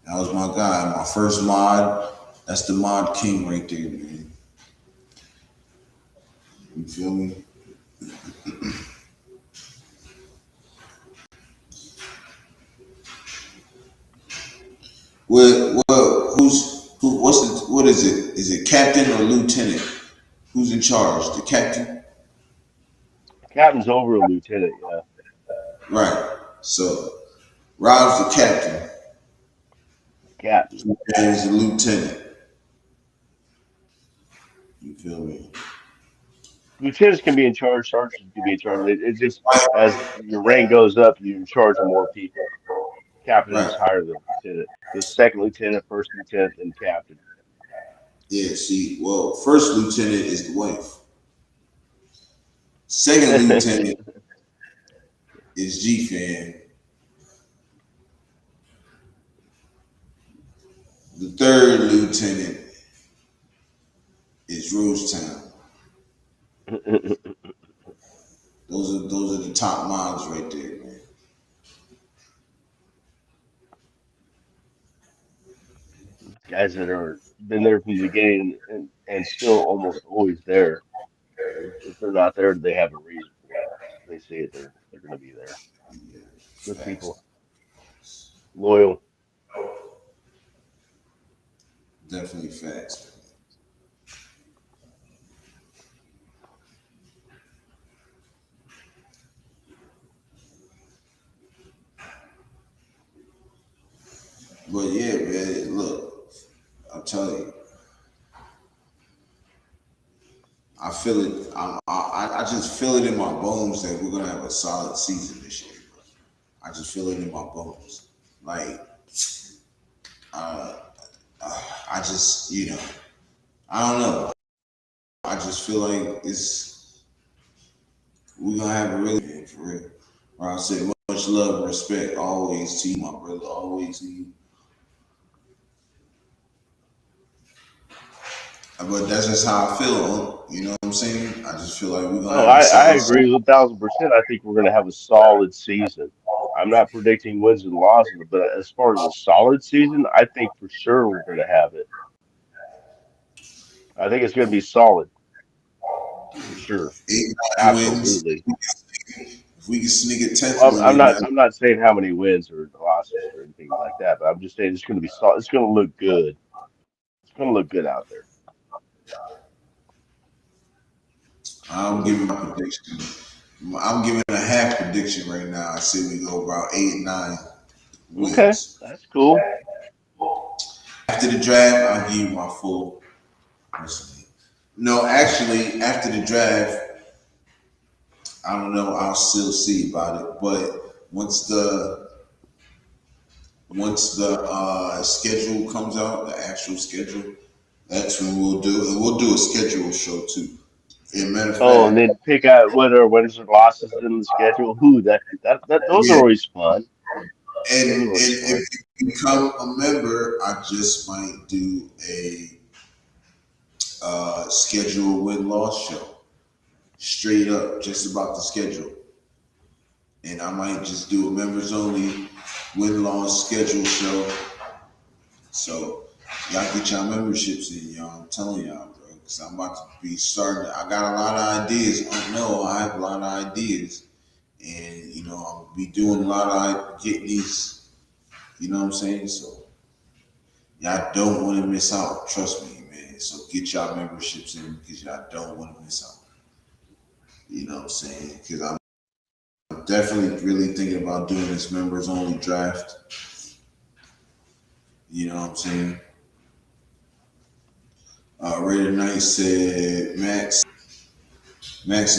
that was my guy, my first mod. That's the mod king right there, man. You feel me? What is it? Is it captain or lieutenant? Who's in charge? The captain? Captain's over a lieutenant, yeah. Right. So Rob's the captain. Captain. And he's the lieutenant. You feel me? Lieutenants can be in charge, sergeants can be in charge. It just, as your rank goes up, you're in charge of more people. Captain is Right. higher than lieutenant. The second lieutenant, first lieutenant, then captain. Yeah, see, well, first lieutenant is the wife. Second lieutenant is G-Fan. The third lieutenant is Rosetown. Those are the top mods right there, man. Guys that are been there from the beginning and still almost always there. If they're not there, they have a reason for it. They say it, they're going to be there. Yeah, Good facts. people, loyal. Definitely facts. But yeah, man, look, I'm telling you, I feel it. I just feel it in my bones that we're gonna have a solid season this year. Bro. I just feel it in my bones. Like, uh, I just, I don't know. I just feel like we're gonna have a really for real. Or I say much love and respect always to you, my brother, always to you. But that's just how I feel. You know what I'm saying? I just feel like we're gonna Oh, have a I solid agree with 1,000%. I think we're going to have a solid season. I'm not predicting wins and losses, but as far as a solid season, I think for sure we're going to have it. I think it's going to be solid for sure. 8 9 wins. Absolutely. If we can sneak a tenth Well, win in there, I'm not saying how many wins or losses or anything like that, but I'm just saying it's going to be solid. It's going to look good. It's going to look good out there. I'm giving my prediction. I'm giving a half prediction right now. I say we go about 8 9 Okay, wins. that's cool. After the draft, I'll give you my full. No, actually, after the draft, I don't know. I'll still see about it. But once the schedule comes out, the actual schedule, that's when we'll do a schedule show too. As a matter of Oh, and fact, then pick out whether wins or losses in the schedule. Who that those are yeah. always fun. And Those are always if fun. you become a member, I just might do a schedule win loss show, straight up, just about the schedule. And I might just do a members only win loss schedule show. So y'all get y'all memberships in, y'all. I'm telling y'all, bro, because I'm about to be starting. I got a lot of ideas. I have a lot of ideas, and I'll be doing a lot of getting these. You know what I'm saying? So y'all don't want to miss out. Trust me, man. So get y'all memberships in because y'all don't want to miss out. You know what I'm saying? Because I'm definitely really thinking about doing this members only draft. You know what I'm saying? Raider Knight said Max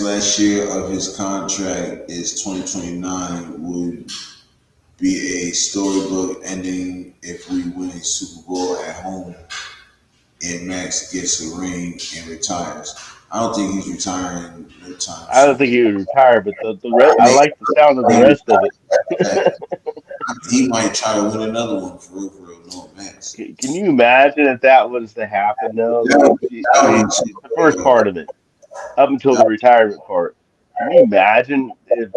last year of his contract is 2029. be a storybook ending if we win a Super Bowl at home and Max gets a ring and retires. I don't think he's retiring no time I don't soon. think he would retire, but I Maybe like the sound of the he rest of it. he might try to win another one for real, no Max. Can you imagine if that was to happen though? That Like, would, I that mean, would, the first part of it, up until the retirement part. Can you imagine if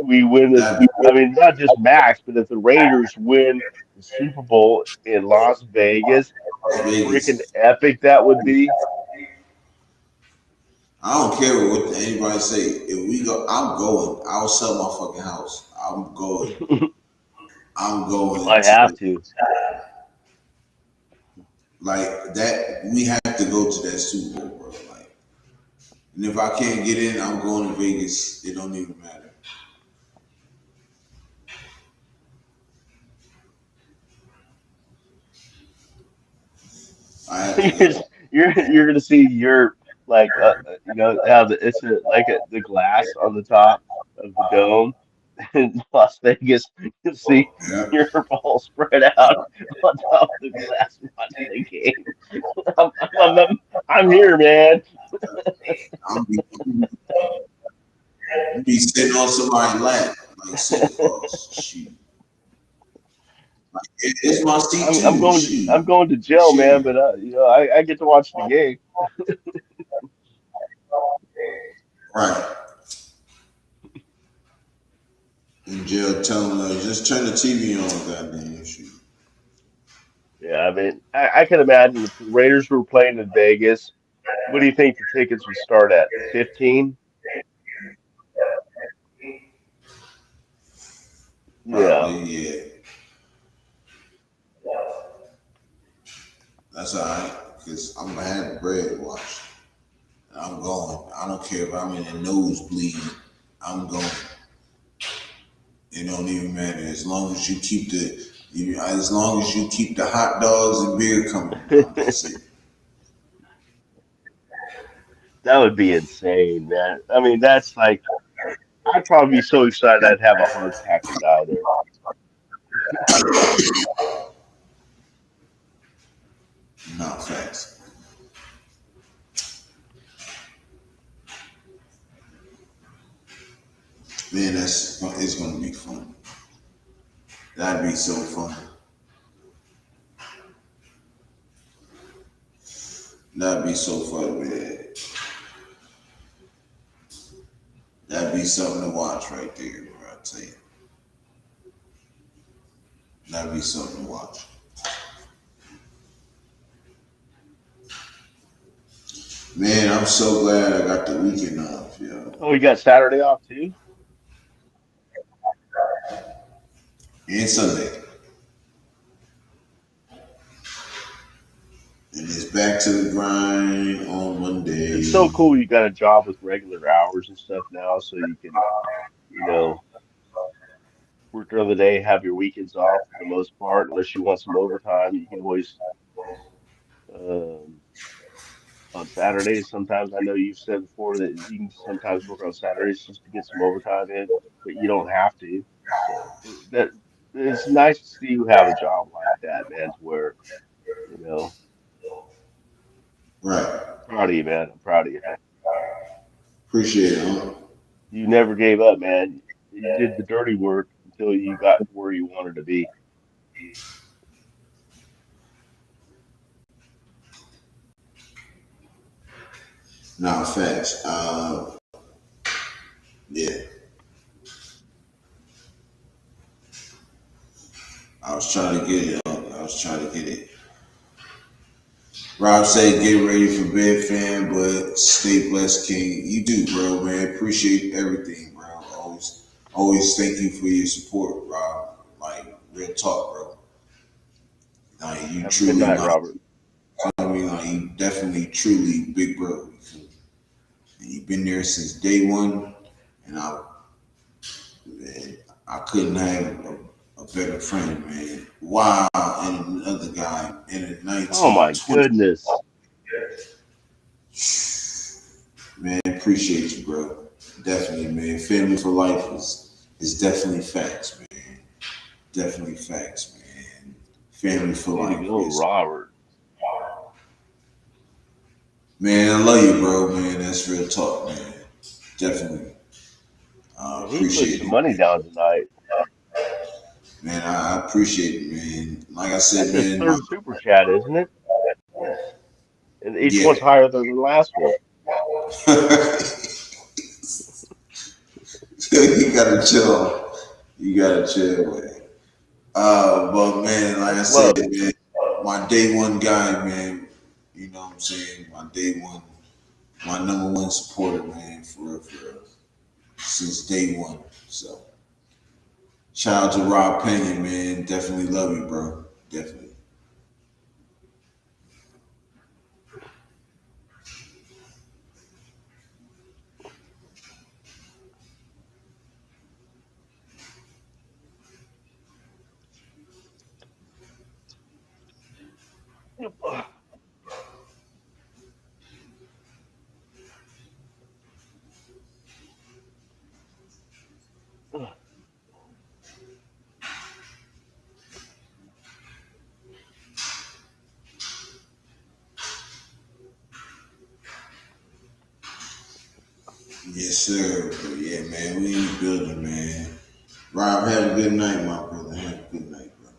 we win this? that I mean, not just Max, but if the Raiders win the Super Bowl in Las Vegas, how freaking Vegas. epic that would be. I don't care what anybody say. If we go, I'm going. I'll sell my fucking house. I'm going. I'm going I to have the to. like that. We have to go to that Super Bowl, bro. Like, and if I can't get in, I'm going to Vegas. It don't even matter. I have to you're go. you're gonna see Yurp like how the glass on the top of the dome in Las Vegas. You see Yeah. Yurp all spread out on top of the glass watching the game. I'm here, man. I'm be, be sitting on somebody's lap like Santa Claus. Shoot. Like, it's my seat I'm too. going to Shoot. I'm going to jail, man. Shit. But I get to watch the game. Right. In jail telling us just turn the TV on, goddamn shoot. Yeah, I mean, I can imagine if the Raiders were playing in Vegas. What do you think the tickets would start at? 15? Yeah. Probably, yeah. That's all right. Because I'm gonna have the bread to watch. I'm going. I don't care if I'm in the nosebleed. I'm going. It don't even matter as long as you keep as long as you keep the hot dogs and beer coming. That's it. That would be insane, man. I mean, that's like, I'd probably be so excited I'd have a heart attack and die there. Not facts. Man, it's gonna be fun. That'd be so fun. That'd be so fun, man. That'd be something to watch right there, bro. I tell you, that'd be something to watch. Man, I'm so glad I got the weekend off, yo. Oh, you got Saturday off too? And Sunday. And it's back to the grind on It's so Monday. cool you got a job with regular hours and stuff now, so you can, you know, work during the day, have your weekends off for the most part, unless you want some overtime. You can always, um, on Saturdays, sometimes I know you've said before that you can sometimes work on Saturdays just to get some overtime in, but you don't have to. So that it's nice to see you have a job like that, man, to where, you know, Right. proud of you, man. I'm proud of you. Appreciate it, huh? You never gave up, man. You did the dirty work until you got to where you wanted to be. Nah, facts. Yeah. I was trying to get it. I was trying to get it. Rob said, "Get ready for bed, fam, but stay blessed, King." You do, bro, man. Appreciate everything, bro. Always thank you for your support, Rob. Like real talk, bro. Like you Have a good truly, night, like Robert. I mean, like you definitely, truly, big bro. And you've been there since day one, and man, I couldn't have a better friend, man. Wow, and another guy in a Oh my 1920. goodness. Man, appreciate you, bro. Definitely, man. Family for life is definitely facts, man. definitely facts, man. Family for Way to life go, is, Robert. man. I love you, bro, man. That's real talk, man. Definitely. I And he put appreciate some it, money down tonight. man. I appreciate it, man. Like I said, That's his man. third super chat, isn't it? Yeah. And each Yeah. one's higher than the last one. You gotta chill. You gotta chill, man. But man, like I That's said, love. man, my day one guy, man. You know what I'm saying? My day one, my number one supporter, man, for real, since day one. So, shout out to Rob Pena, man. Definitely love you, bro. Definitely. Yep. Yes, sir. But yeah, man, we in the building, man. Rob, have a good night, my brother. Have a good night, bro.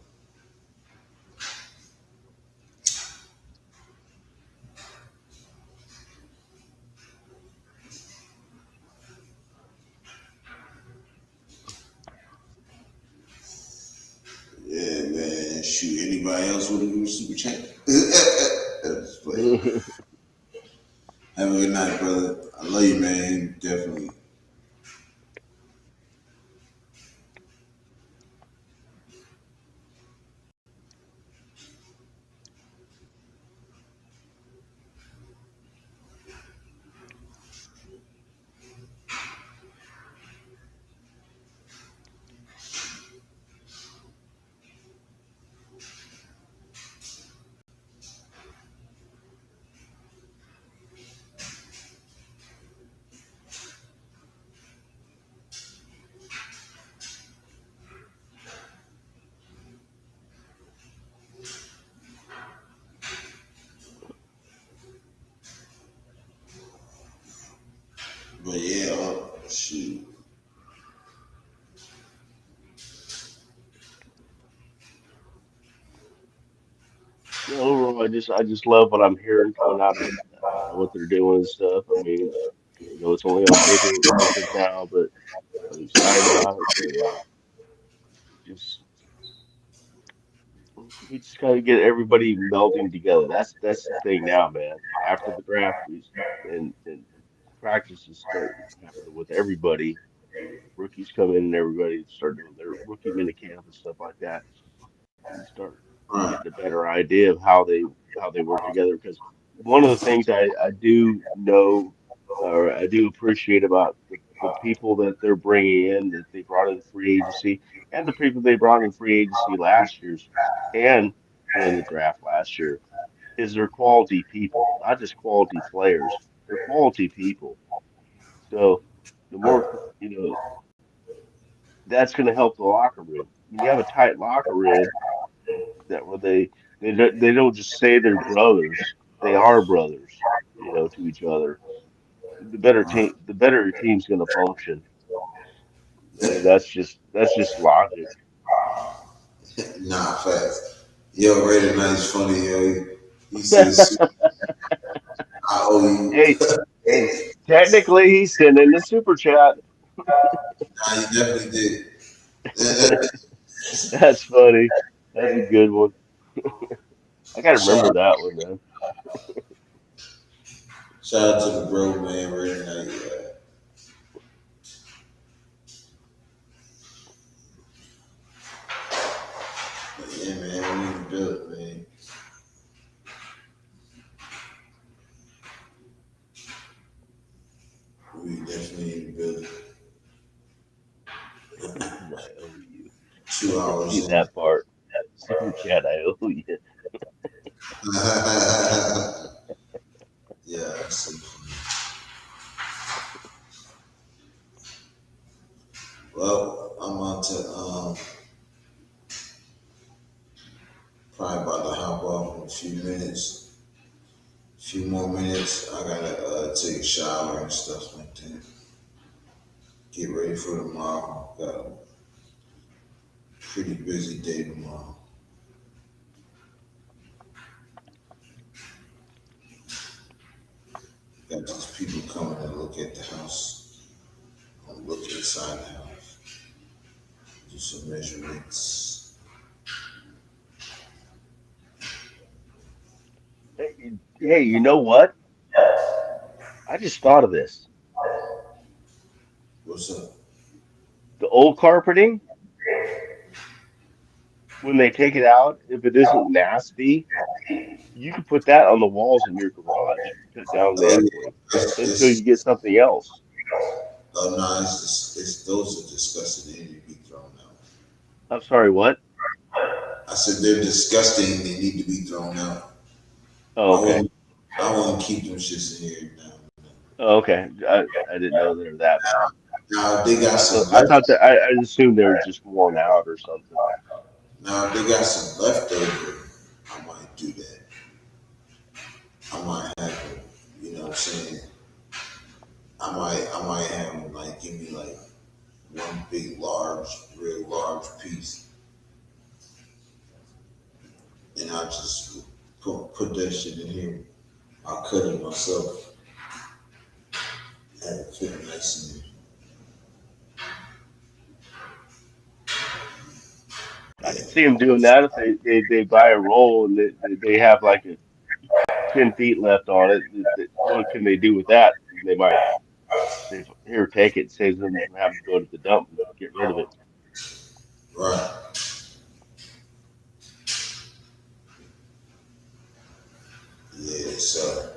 Yeah, man. Shoot, anybody else want to do a super chat? Just play. Have a good night, brother. I love you, man. Definitely. But yeah, shoot. Yeah, overall, I just love what I'm hearing coming out of what they're doing and stuff. I mean, it's only on paper now, but I'm excited about it. And just we just gotta get everybody melding together. That's the thing now, man. After the draft, and practices start happening with everybody. Rookies come in and everybody start doing their rookie mini camp and stuff like that. You start Right. getting a better idea of how they work together. Because one of the things I do know or I do appreciate about the people that they're bringing in that they brought in free agency and the people they brought in free agency last year's and during the draft last year is they're quality people, not just quality players. They're quality people. So the more that's going to help the locker room. When you have a tight locker room, that where they don't just say they're brothers. They are brothers, to each other. Right. The better your team's going to function. I mean, that's just logic. Nah, facts. Yo, Ray tonight's funny, yo. He says, I owe you. Hey, hey, technically he's sending the super chat. Nah, he definitely did. That's funny. That's a good one. I gotta shout, remember that one, man. shout out to the bro, man, Ray tonight. But yeah, man, we in the build, man. We definitely in the building. I owe you. 2 hours See in. that part. Super chat, I owe you. Yeah. So, well, I'm on to Probably about to hop off in a few minutes. A few more minutes. I gotta take a shower and stuff like that. Get ready for tomorrow. Got a pretty busy day tomorrow. Got these people coming to look at the house. I'm looking inside the house. Do some measurements. Hey, you know what? I just thought of this. What's up? The old carpeting, when they take it out, if it isn't nasty, you can put that on the walls in your garage. Cut down the Oh echoing yeah, until you get something else. oh no, it's those are disgusting. They need to be thrown out. I'm sorry, what? I said they're disgusting. They need to be thrown out. Oh, I okay. wouldn't, I wouldn't keep them shits in here now. Oh, okay. I didn't know they were that bad. Now if they got some I left. thought that I assumed they were just worn out or something. Now if they got some leftover, I might do that. I might have them. You know what I'm saying? I might have them like give me like one big large, real large piece, and I'll just put that shit in here. I'll cut it myself. Have it fit nice in I there. could Yeah. see them doing that if they buy a roll and they have like 10 feet left on it. What can they do with that? They might say, here, take it, saves them from having to go to the dump and get rid of it. Right. Yeah. So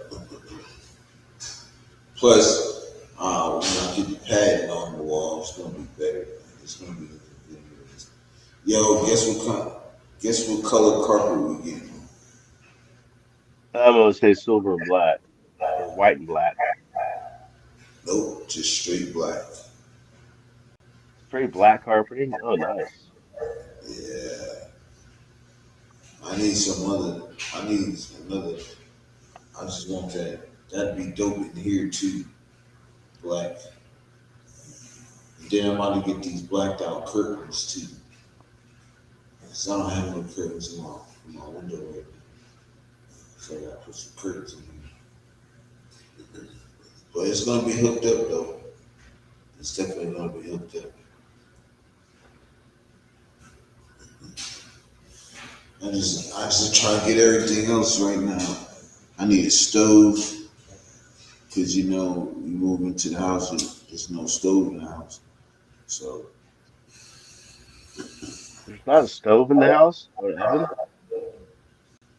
plus, when I get the padding on the wall, it's gonna be better. It's gonna be looking good. Yo, guess what color carpet we getting? I'm gonna say silver and black or white and black. Nope, just straight black. Straight black carpeting. Oh, nice. Yeah. I need some other. I need another. I just want that. That'd be dope in here too. Black. And then I'm about to get these blacked out curtains too. Cause I don't have no curtains in my window right now. So I gotta put some curtains in here. But it's gonna be hooked up though. It's definitely gonna be hooked up. I just try to get everything else right now. I need a stove, cause you know you move into the house, there's no stove in the house. So There's not a stove in the house or an oven.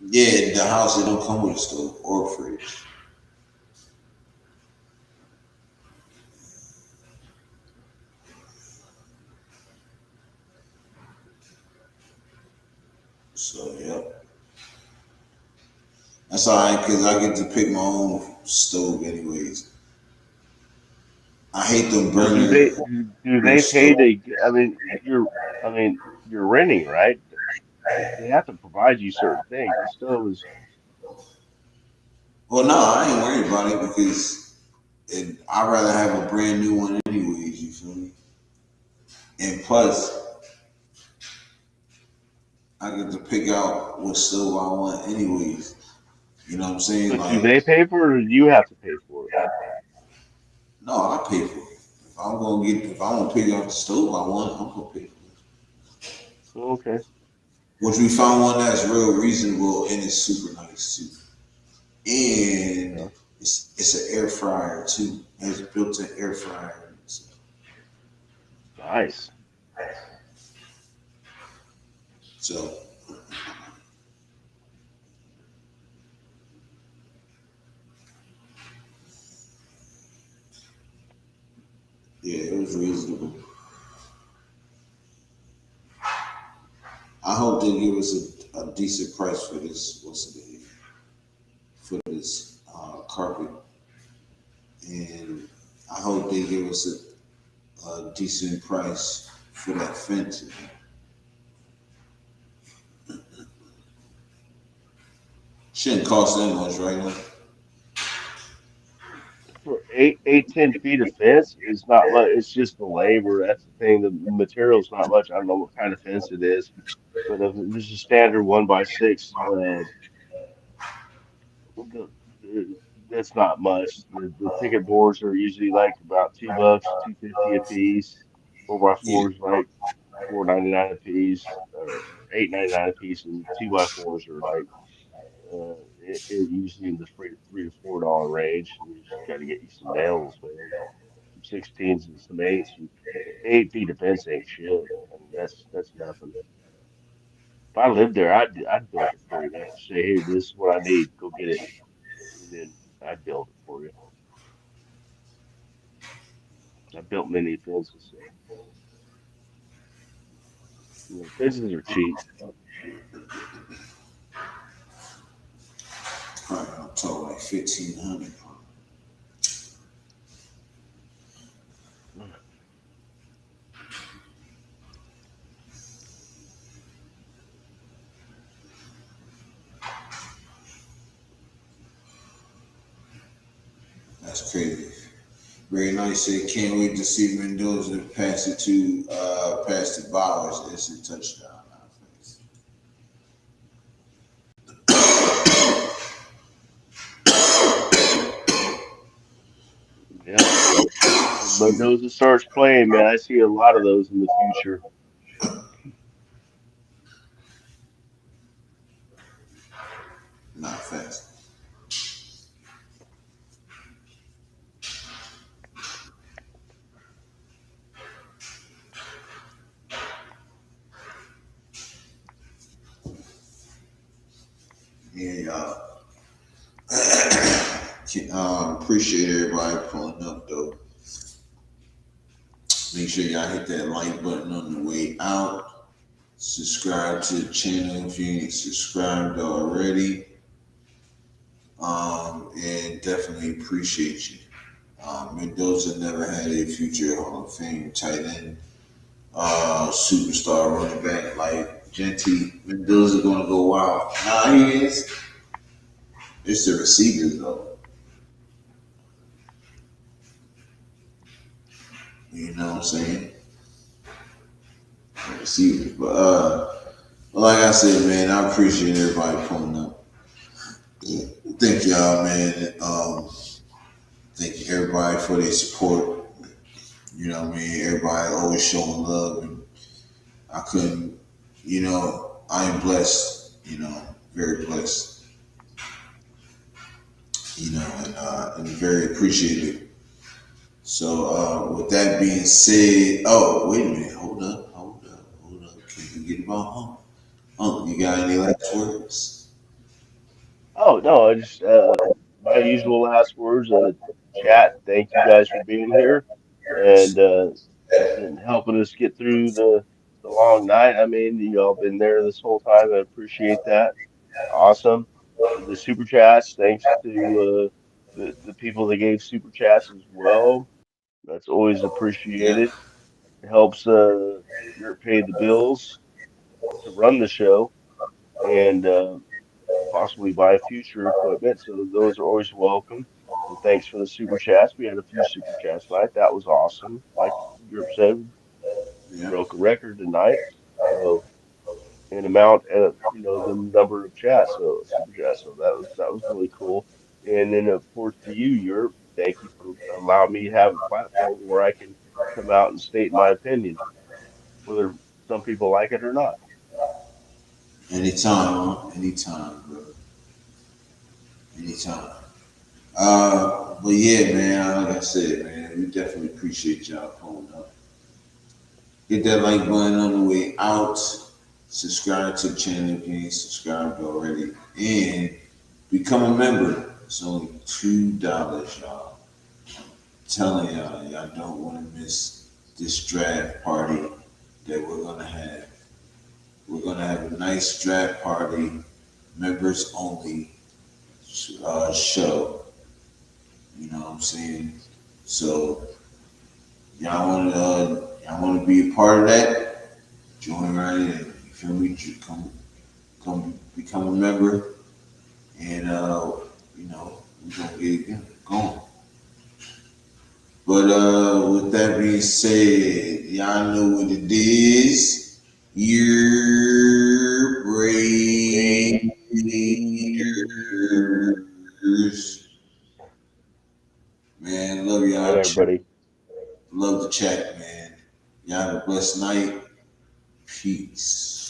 yeah, the house it don't come with a stove or a fridge. So yeah, that's all right, cause I get to pick my own stove anyways. I hate them So burner do burner they pay stove. to? I mean, you're renting, right? They have to provide you certain things. The stove is Well, no, I ain't worried about it because I'd rather have a brand new one anyways. You feel me? And plus, I get to pick out what stove I want anyways. You know what I'm saying? But do Like, they pay for it or do you have to pay for it? no, I pay for it. If I want to pick out the stove I want, I'm gonna pay for it. Okay. Which we found one that's real reasonable and it's super nice too. And Yeah. it's an air fryer too. It has a built-in air fryer. Nice. So yeah, it was reasonable. I hope they give us a decent price for this. What's it name? For this carpet, and I hope they give us a decent price for that fence. Shouldn't cost that much, right? Now? For 10 feet of fence is not much. It's just the labor. That's the thing. The material's not much. I don't know what kind of fence it is, but if it's a standard 1x6, the, the, that's not much. The picket boards are usually like about $2, 2.50 a piece. 4x4 Yeah. is like 4.99 a piece, or 8.99 a piece, and 2x4s are like it usually in the $3 to $4 range. And you just got to get you some nails, man. Some 16s and some eights. And 8 feet of fence ain't shit. I mean, that's nothing. If I lived there, I'd build it for you. I'd say, hey, this is what I need. Go get it, and then I'd build it for you. I built many fences, so fences are cheap. Probably I'm talking like 1,500. That's crazy. Very nice. Said can't wait to see Mendoza pass to Bowers. It's a touchdown. Yeah, when Mendoza starts playing, man, I see a lot of those in the future. Not fast. Yeah, y'all. Appreciate everybody pulling up though. Make sure y'all hit that like button on the way out. Subscribe to the channel if you ain't subscribed already. And definitely appreciate you. Mendoza never had a future Hall of Fame tight end, superstar running back like Genty. Mendoza gonna go wild. Nah, he is. It's the receivers though. You know what I'm saying? The receivers. But like I said, man, I appreciate everybody pulling up. Thank y'all, man. Thank you everybody for their support. You know what I mean? Everybody always showing love, and I couldn't, I am blessed, very blessed, and very appreciative. So, with that being said, oh, wait a minute, hold up. Can't forget about Hump. Hump, you got any last words? Oh no, I just my usual last words. Chat. Thank you guys for being here and helping us get through the long night. I mean, you all been there this whole time. I appreciate that. Awesome. The super chats. Thanks to the people that gave super chats as well. That's always Yeah, appreciated. It helps Yurp pay the bills to run the show. And possibly buy future equipment. So those are always welcome. And thanks for the super chats. We had a few super chats tonight. That was awesome. Like Europe said, yeah. broke a record tonight. So in amount, the number of chats, so super chats. So that was really cool. And then of course to you, Europe, thank you for allowing me to have a platform where I can come out and state my opinion, whether some people like it or not. Anytime, huh? Anytime, bro. Anytime. But yeah, man, like I said, man, we definitely appreciate y'all pulling up. Hit that like button on the way out. Subscribe to the channel if you ain't subscribed already. And become a member. It's only $2, y'all. I'm telling y'all don't want to miss this draft party that we're gonna have. We're gonna have a nice draft party, members only show. You know what I'm saying? So y'all wanna be a part of that? Join right in. You feel me? Come become a member and you know, we're gonna get it going. But with that being said, y'all know what it is. Your Raiders. Man, love All right, y'all. everybody. Love the chat, man. Y'all have a blessed night. Peace.